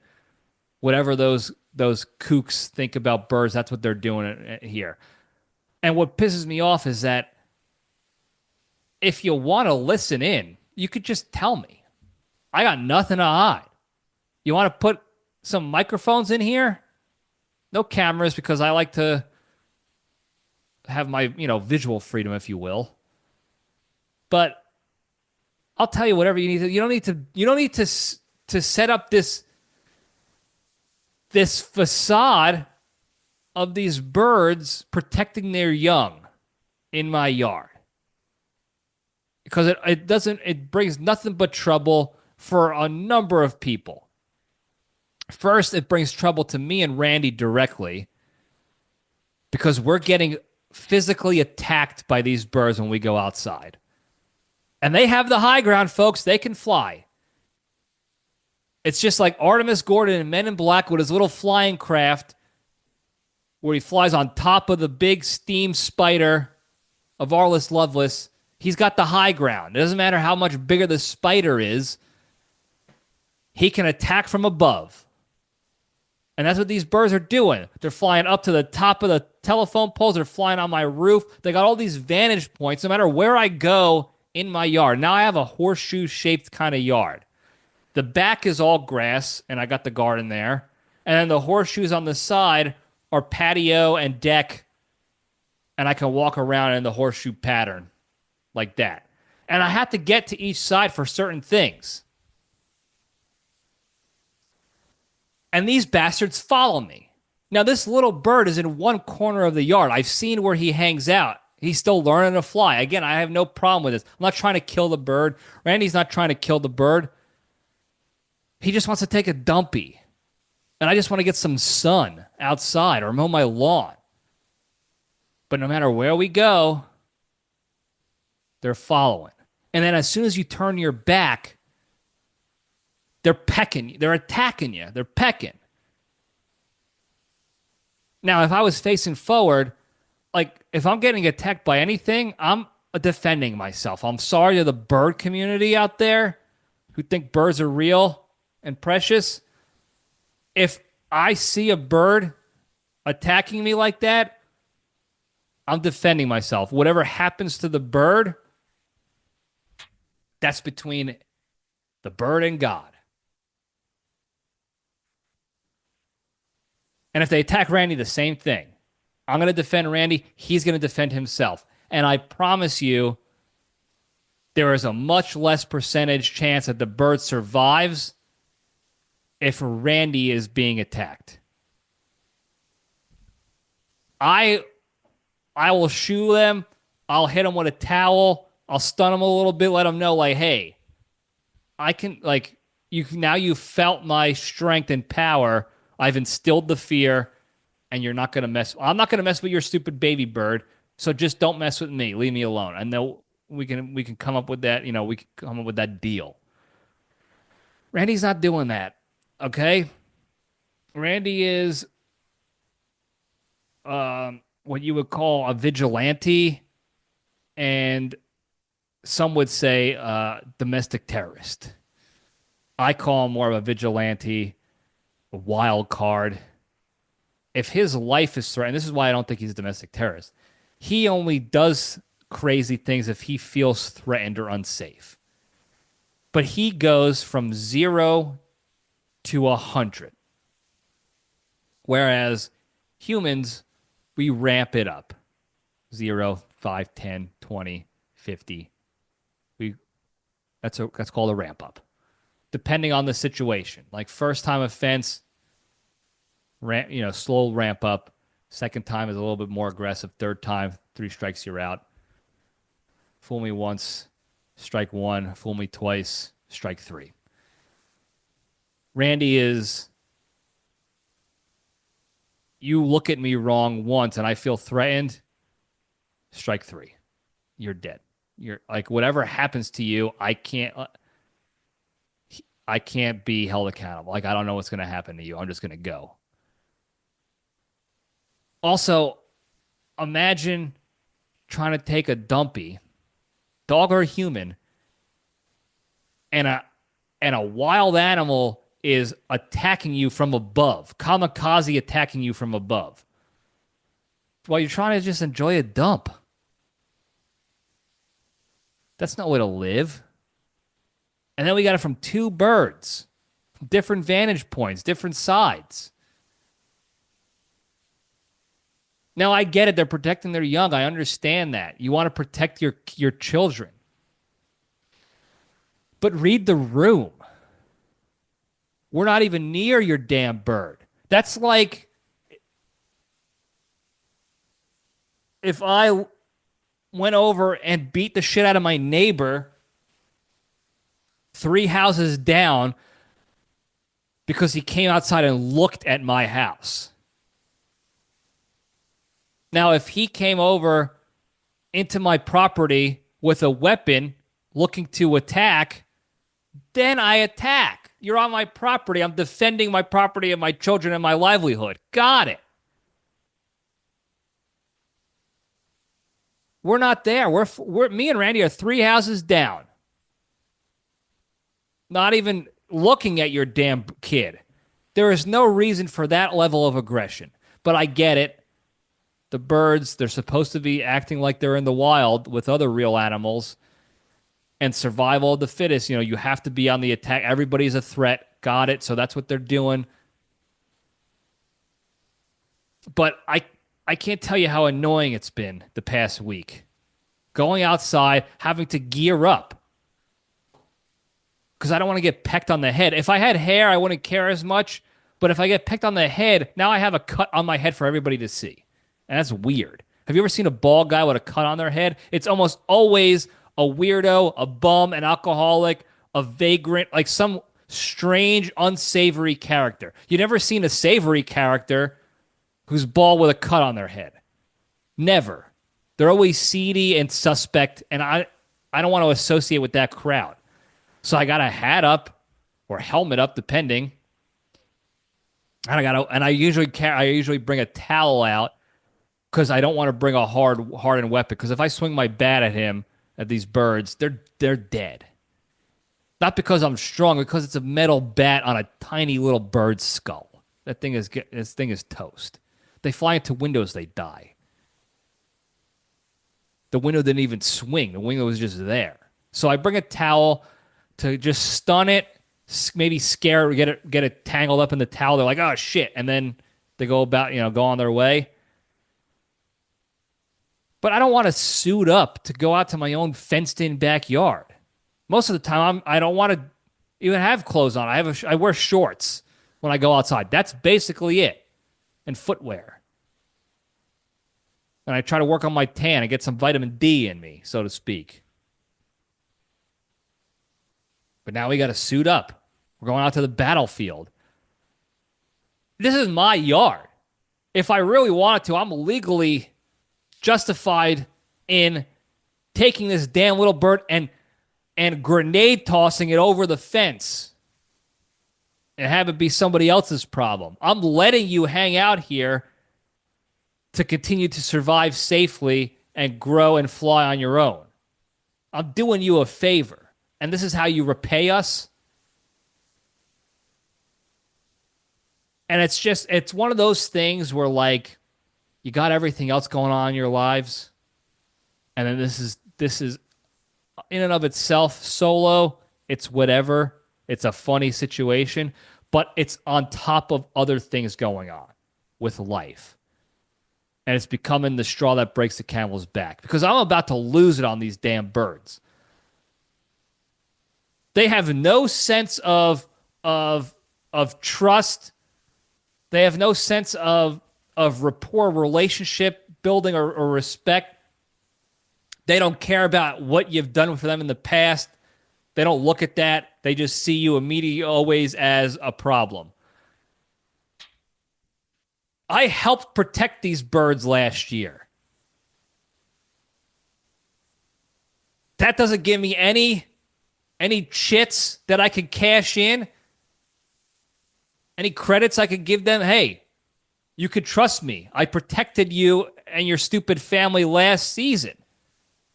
whatever those kooks think about birds, that's what they're doing here. And what pisses me off is that if you want to listen in, you could just tell me. I got nothing to hide. You want to put some microphones in here? No cameras because I like to have my, visual freedom, if you will. But I'll tell you whatever you need to. You don't need to set up this facade of these birds protecting their young in my yard. Because it brings nothing but trouble for a number of people. First, it brings trouble to me and Randy directly because we're getting physically attacked by these birds when we go outside. And they have the high ground, folks. They can fly. It's just like Artemis Gordon in Men in Black with his little flying craft where he flies on top of the big steam spider of Arliss Lovelace. He's got the high ground. It doesn't matter how much bigger the spider is. He can attack from above. And that's what these birds are doing. They're flying up to the top of the telephone poles. They're flying on my roof. They got all these vantage points no matter where I go in my yard. Now I have a horseshoe-shaped kind of yard. The back is all grass, and I got the garden there. And then the horseshoes on the side are patio and deck, and I can walk around in the horseshoe pattern like that. And I have to get to each side for certain things. And these bastards follow me. Now, this little bird is in one corner of the yard. I've seen where he hangs out. He's still learning to fly. Again, I have no problem with this. I'm not trying to kill the bird. Randy's not trying to kill the bird. He just wants to take a dumpy. And I just want to get some sun outside or mow my lawn. But no matter where we go, they're following. And then as soon as you turn your back, they're pecking you. They're attacking you. They're pecking. Now, if I was facing forward, like if I'm getting attacked by anything, I'm defending myself. I'm sorry to the bird community out there who think birds are real and precious. If I see a bird attacking me like that, I'm defending myself. Whatever happens to the bird, that's between the bird and God. And if they attack Randy, the same thing. I'm going to defend Randy. He's going to defend himself. And I promise you, there is a much less percentage chance that the bird survives if Randy is being attacked. I will shoo them. I'll hit them with a towel. I'll stun them a little bit, let them know, like, hey, I can, like, you've felt my strength and power. I've instilled the fear, and you're not going to mess. I'm not going to mess with your stupid baby bird, so just don't mess with me. Leave me alone. I know we can come up with that, we can come up with that deal. Randy's not doing that, okay? Randy is what you would call a vigilante, and some would say domestic terrorist. I call him more of a vigilante, a wild card. If his life is threatened, this is why I don't think he's a domestic terrorist. He only does crazy things if he feels threatened or unsafe. But he goes from 0 to 100. Whereas humans, we ramp it up. 0, 5, 10, 20, 50. That's called a ramp up. Depending on the situation. Like first time offense, slow ramp up. Second time is a little bit more aggressive. Third time, 3 strikes, you're out. Fool me once, strike 1. Fool me twice, strike 3. Randy is, you look at me wrong once and I feel threatened, strike 3. You're dead. You're like, whatever happens to you, I I can't be held accountable. Like, I don't know what's going to happen to you. I'm just going to go. Also, imagine trying to take a dumpy, dog or human, and a wild animal is attacking you from above, kamikaze attacking you from above, while you're trying to just enjoy a dump. That's no way to live. And then we got it from two birds, different vantage points, different sides. Now, I get it. They're protecting their young. I understand that. You want to protect your children. But read the room. We're not even near your damn bird. That's like if I went over and beat the shit out of my neighbor 3 houses down because he came outside and looked at my house. Now, if he came over into my property with a weapon looking to attack, then I attack. You're on my property. I'm defending my property and my children and my livelihood. Got it. We're not there. We're me and Randy are 3 houses down. Not even looking at your damn kid. There is no reason for that level of aggression. But I get it. The birds, they're supposed to be acting like they're in the wild with other real animals. And survival of the fittest, you have to be on the attack. Everybody's a threat. Got it. So that's what they're doing. But I can't tell you how annoying it's been the past week. Going outside, having to gear up. Because I don't want to get pecked on the head. If I had hair, I wouldn't care as much. But if I get pecked on the head, now I have a cut on my head for everybody to see. And that's weird. Have you ever seen a bald guy with a cut on their head? It's almost always a weirdo, a bum, an alcoholic, a vagrant, like some strange, unsavory character. You've never seen a savory character who's bald with a cut on their head. Never. They're always seedy and suspect, and I don't want to associate with that crowd. So I got a hat up or helmet up, depending. And I usually bring a towel out because I don't want to bring a hardened weapon. Because if I swing my bat at these birds, they're dead. Not because I'm strong, because it's a metal bat on a tiny little bird's skull. This thing is toast. They fly into windows, they die. The window didn't even swing. The window was just there. So I bring a towel to just stun it, maybe scare, get it tangled up in the towel. They're like, oh shit, and then they go about, go on their way. But I don't want to suit up to go out to my own fenced-in backyard. Most of the time, I don't want to even have clothes on. I wear shorts when I go outside. That's basically it, and footwear. And I try to work on my tan and get some vitamin D in me, so to speak. But now we got to suit up. We're going out to the battlefield. This is my yard. If I really wanted to, I'm legally justified in taking this damn little bird and grenade tossing it over the fence and have it be somebody else's problem. I'm letting you hang out here to continue to survive safely and grow and fly on your own. I'm doing you a favor. And this is how you repay us. And it's one of those things where, like, you got everything else going on in your lives, and then this is in and of itself solo. It's whatever. It's a funny situation, but it's on top of other things going on with life. And it's becoming the straw that breaks the camel's back, because I'm about to lose it on these damn birds. They have no sense of trust. They have no sense of rapport, relationship building, or respect. They don't care about what you've done for them in the past. They don't look at that. They just see you immediately always as a problem. I helped protect these birds last year. That doesn't give me any Any chits that I could cash in? Any credits I could give them? Hey, you could trust me. I protected you and your stupid family last season.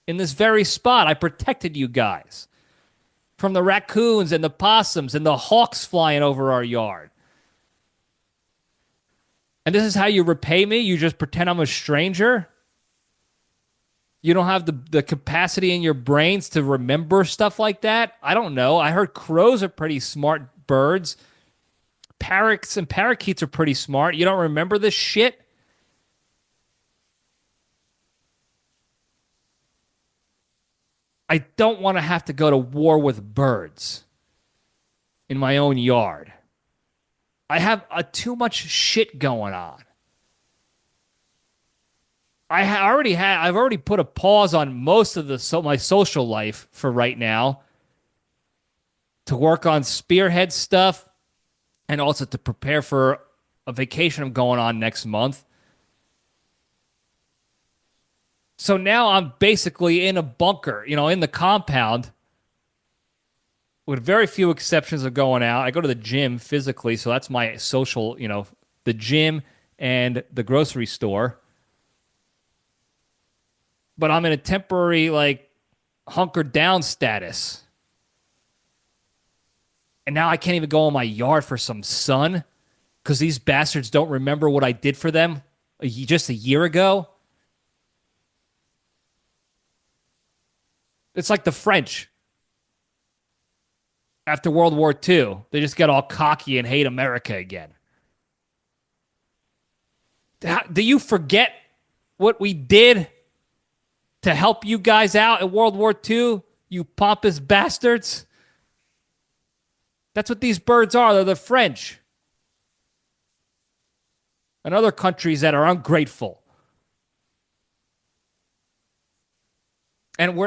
In this very spot, I protected you guys from the raccoons and the possums and the hawks flying over our yard. And this is how you repay me? You just pretend I'm a stranger? You don't have the capacity in your brains to remember stuff like that? I don't know. I heard crows are pretty smart birds. Parrots and parakeets are pretty smart. You don't remember this shit? I don't want to have to go to war with birds in my own yard. I have too much shit going on. I've already put a pause on most of my social life for right now to work on spearhead stuff and also to prepare for a vacation I'm going on next month. So now I'm basically in a bunker, in the compound with very few exceptions of going out. I go to the gym physically, so that's my social, the gym and the grocery store. But I'm in a temporary, hunkered down status. And now I can't even go in my yard for some sun because these bastards don't remember what I did for them just a year ago. It's like the French after World War II. They just got all cocky and hate America again. Do you forget what we did to help you guys out in World War II, you pompous bastards? That's what these birds are. They're the French. And other countries that are ungrateful. And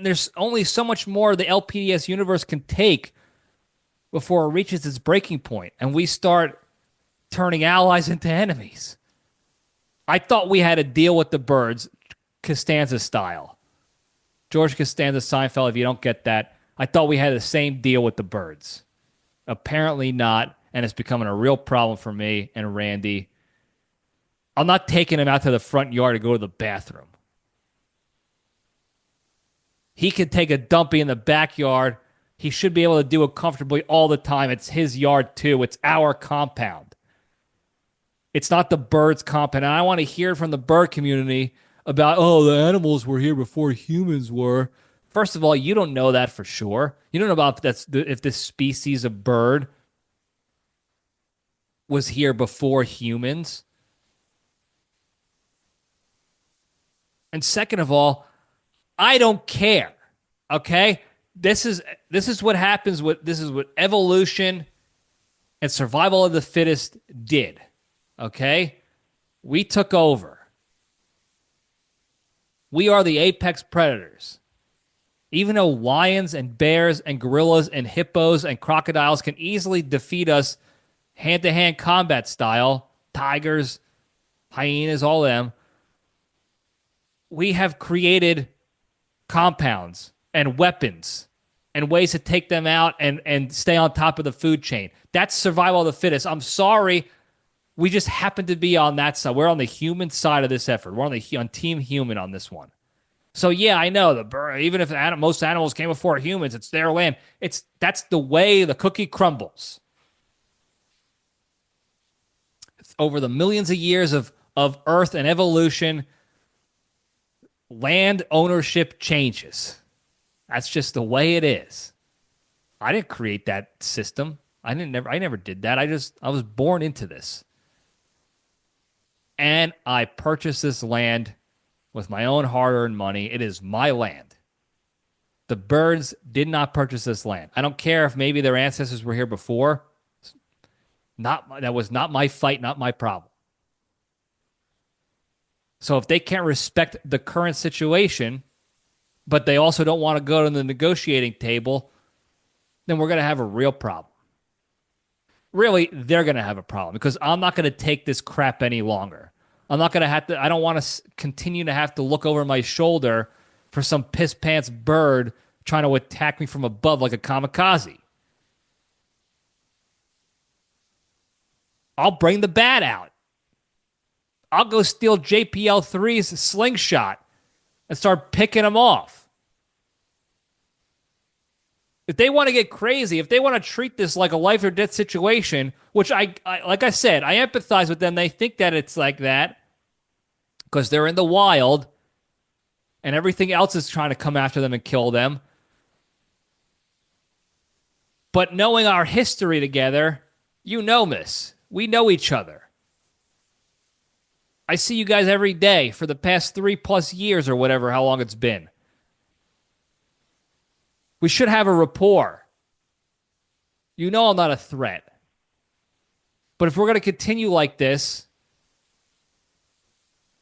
there's only so much more the LPDS universe can take before it reaches its breaking point, and we start turning allies into enemies. I thought we had to deal with the birds, Costanza style. George Costanza, Seinfeld, if you don't get that, I thought we had the same deal with the birds. Apparently not, and it's becoming a real problem for me and Randy. I'm not taking him out to the front yard to go to the bathroom. He can take a dumpy in the backyard. He should be able to do it comfortably all the time. It's his yard, too. It's our compound. It's not the birds' compound. And I want to hear from the bird community about, the animals were here before humans were. First of all, you don't know that for sure. You don't know about if this species of bird was here before humans. And second of all, I don't care. Okay? This is what happens this is what evolution and survival of the fittest did. Okay? We took over. We are the apex predators. Even though lions and bears and gorillas and hippos and crocodiles can easily defeat us hand-to-hand combat style, tigers, hyenas, all them, we have created compounds and weapons and ways to take them out and stay on top of the food chain. That's survival of the fittest. I'm sorry. We just happen to be on that side. We're on the human side of this effort. We're on team human on this one. So yeah, I know even if most animals came before humans, it's their land. That's the way the cookie crumbles. Over the millions of years of Earth and evolution, land ownership changes. That's just the way it is. I didn't create that system. I never did that. I was born into this. And I purchased this land with my own hard-earned money. It is my land. The birds did not purchase this land. I don't care if maybe their ancestors were here before. That was not my fight, not my problem. So if they can't respect the current situation, but they also don't want to go to the negotiating table, then we're going to have a real problem. Really, they're going to have a problem because I'm not going to take this crap any longer. I don't want to continue to have to look over my shoulder for some piss pants bird trying to attack me from above like a kamikaze. I'll bring the bat out. I'll go steal JPL3's slingshot and start picking them off. If they want to get crazy, if they want to treat this like a life or death situation, which I like I said, I empathize with them. They think that it's like that because they're in the wild and everything else is trying to come after them and kill them. But knowing our history together, you know, miss, we know each other. I see you guys every day for the past 3+ years or whatever, how long it's been. We should have a rapport. You know I'm not a threat. But if we're going to continue like this,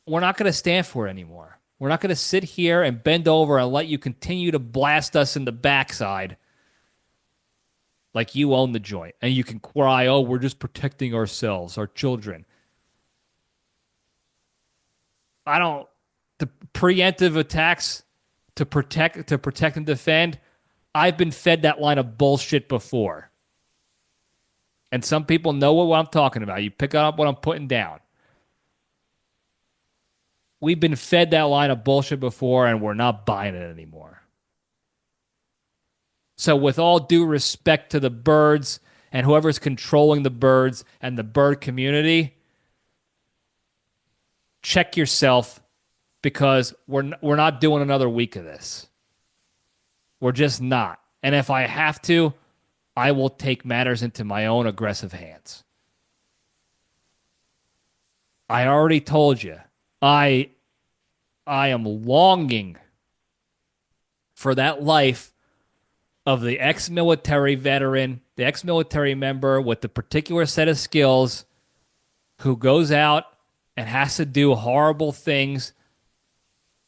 we're not going to stand for it anymore. We're not going to sit here and bend over and let you continue to blast us in the backside like you own the joint. And you can cry, oh, we're just protecting ourselves, our children. The preemptive attacks to protect and defend, I've been fed that line of bullshit before. And some people know what I'm talking about. You pick up what I'm putting down. We've been fed that line of bullshit before, and we're not buying it anymore. So with all due respect to the birds and whoever's controlling the birds and the bird community, check yourself, because we're not doing another week of this. We're just not. And if I have to, I will take matters into my own aggressive hands. I already told you, I am longing for that life of the ex-military veteran, the ex-military member with the particular set of skills who goes out and has to do horrible things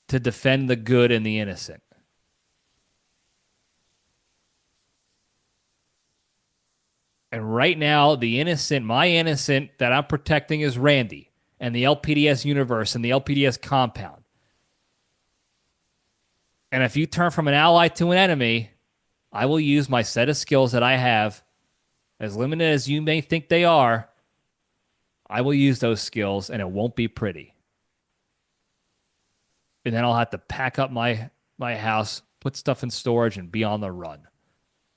to defend the good and the innocent. And right now, the innocent, my innocent that I'm protecting is Randy and the LPDS universe and the LPDS compound. And if you turn from an ally to an enemy, I will use my set of skills that I have, as limited as you may think they are. I will use those skills, and it won't be pretty. And then I'll have to pack up my house, put stuff in storage, and be on the run.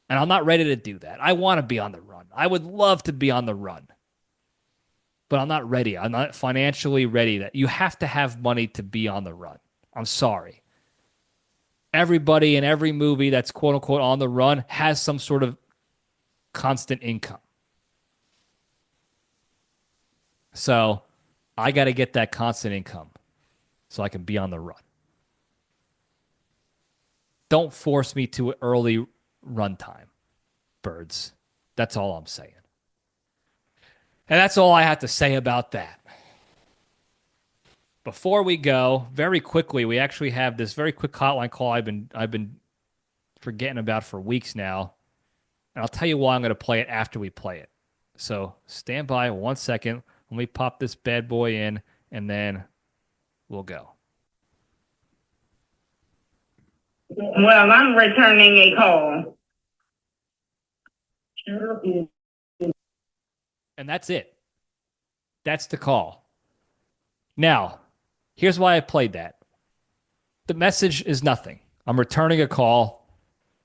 And I'm not ready to do that. I want to be on the run. I would love to be on the run. But I'm not ready. I'm not financially ready. That you have to have money to be on the run. I'm sorry. Everybody in every movie that's quote-unquote on the run has some sort of constant income. So I got to get that constant income so I can be on the run. Don't force me to early runtime, birds. That's all I'm saying. And that's all I have to say about that. Before we go, very quickly, we actually have this very quick hotline call I've been forgetting about for weeks now. And I'll tell you why I'm going to play it after we play it. So stand by 1 second. Let me pop this bad boy in, and then we'll go. Well, I'm returning a call. And that's it. That's the call. Now, here's why I played that. The message is nothing. I'm returning a call.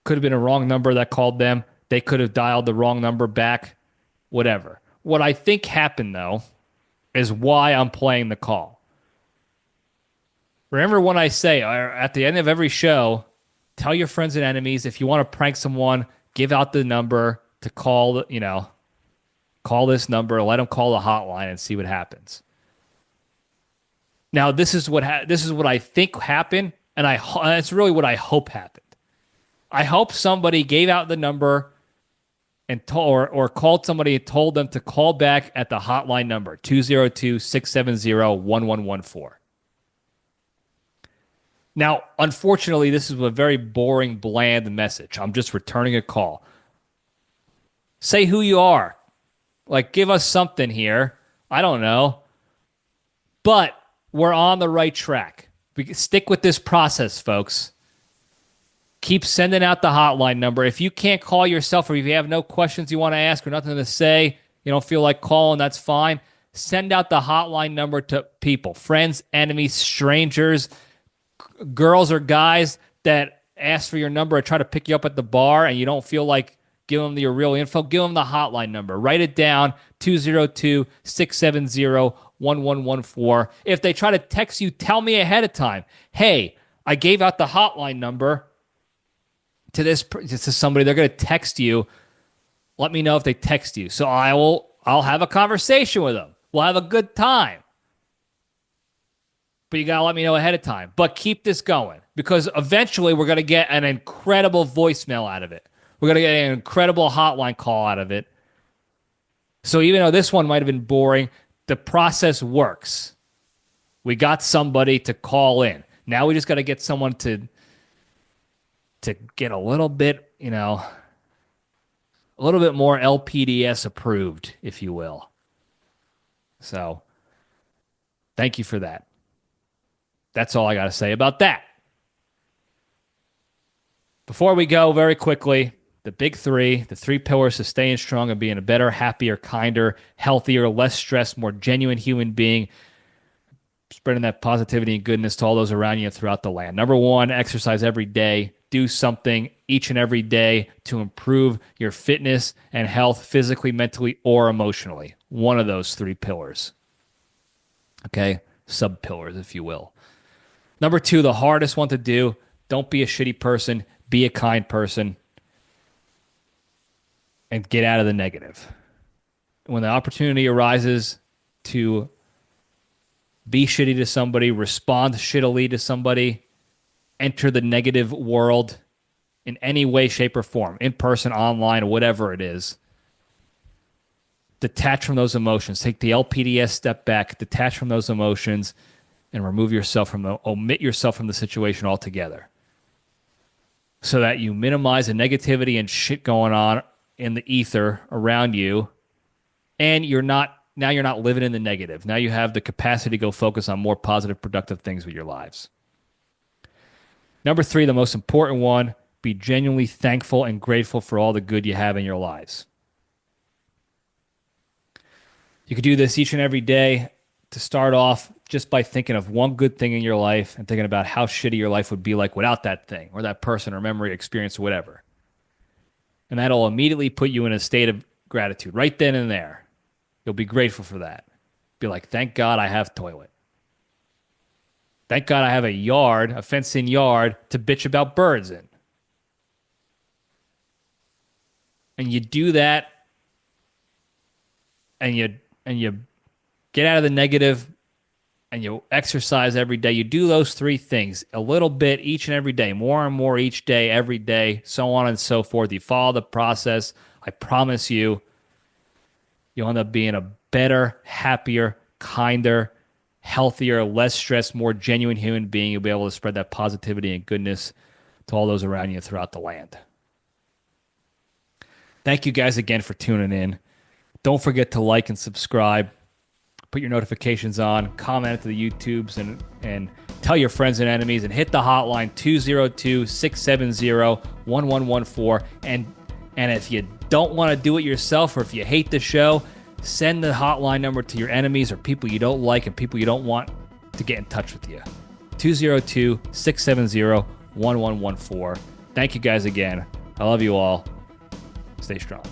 Could have been a wrong number that called them. They could have dialed the wrong number back. Whatever. What I think happened, though, is why I'm playing the call. Remember when I say at the end of every show, tell your friends and enemies, if you want to prank someone, give out the number to call, call this number, let them call the hotline and see what happens. Now, this is what I think happened, and it's really what I hope happened. I hope somebody gave out the number and or called somebody and told them to call back at the hotline number, 202-670-1114. Now, unfortunately, this is a very boring, bland message. I'm just returning a call. Say who you are. Like, give us something here. I don't know. But we're on the right track. We can stick with this process, folks. Keep sending out the hotline number. If you can't call yourself, or if you have no questions you want to ask or nothing to say, you don't feel like calling, that's fine. Send out the hotline number to people, friends, enemies, strangers, girls or guys that ask for your number or try to pick you up at the bar and you don't feel like giving them your real info. Give them the hotline number. Write it down, 202-670-1114. If they try to text you, tell me ahead of time. Hey, I gave out the hotline number to somebody. They're going to text you. Let me know if they text you. So I'll have a conversation with them. We'll have a good time. But you got to let me know ahead of time. But keep this going, because eventually we're going to get an incredible voicemail out of it. We're going to get an incredible hotline call out of it. So even though this one might have been boring, the process works. We got somebody to call in. Now we just got to get someone to get a little bit, a little bit more LPDS approved, if you will. So, thank you for that. That's all I got to say about that. Before we go, very quickly, the big three, the 3 pillars to staying strong and being a better, happier, kinder, healthier, less stressed, more genuine human being, spreading that positivity and goodness to all those around you throughout the land. Number 1, exercise every day. Do something each and every day to improve your fitness and health physically, mentally, or emotionally. One of those 3 pillars. Okay? Sub-pillars, if you will. Number 2, the hardest one to do. Don't be a shitty person. Be a kind person. And get out of the negative. When the opportunity arises to be shitty to somebody, respond shittily to somebody, enter the negative world in any way, shape, or form, in person, online, whatever it is, detach from those emotions. Take the LPDS step back, detach from those emotions, and omit yourself from the situation altogether, so that you minimize the negativity and shit going on in the ether around you, and you're not living in the negative. Now you have the capacity to go focus on more positive, productive things with your lives. Number 3, the most important one, be genuinely thankful and grateful for all the good you have in your lives. You could do this each and every day to start off just by thinking of one good thing in your life and thinking about how shitty your life would be like without that thing or that person or memory, experience, or whatever. And that'll immediately put you in a state of gratitude right then and there. You'll be grateful for that. Be like, thank God I have toilet. Thank God I have a fenced-in yard to bitch about birds in. And you do that, and you get out of the negative, and you exercise every day. You do those 3 things a little bit each and every day, more and more each day, every day, so on and so forth. You follow the process. I promise you'll end up being a better, happier, kinder, healthier, less stressed, more genuine human being. You'll be able to spread that positivity and goodness to all those around you throughout the land. Thank you guys again for tuning in. Don't forget to like and subscribe. Put your notifications on. Comment to the YouTubes and tell your friends and enemies, and hit the hotline 202-670-1114. And if you don't want to do it yourself, or if you hate the show, send the hotline number to your enemies or people you don't like and people you don't want to get in touch with you. 202-670-1114. Thank you guys again. I love you all. Stay strong.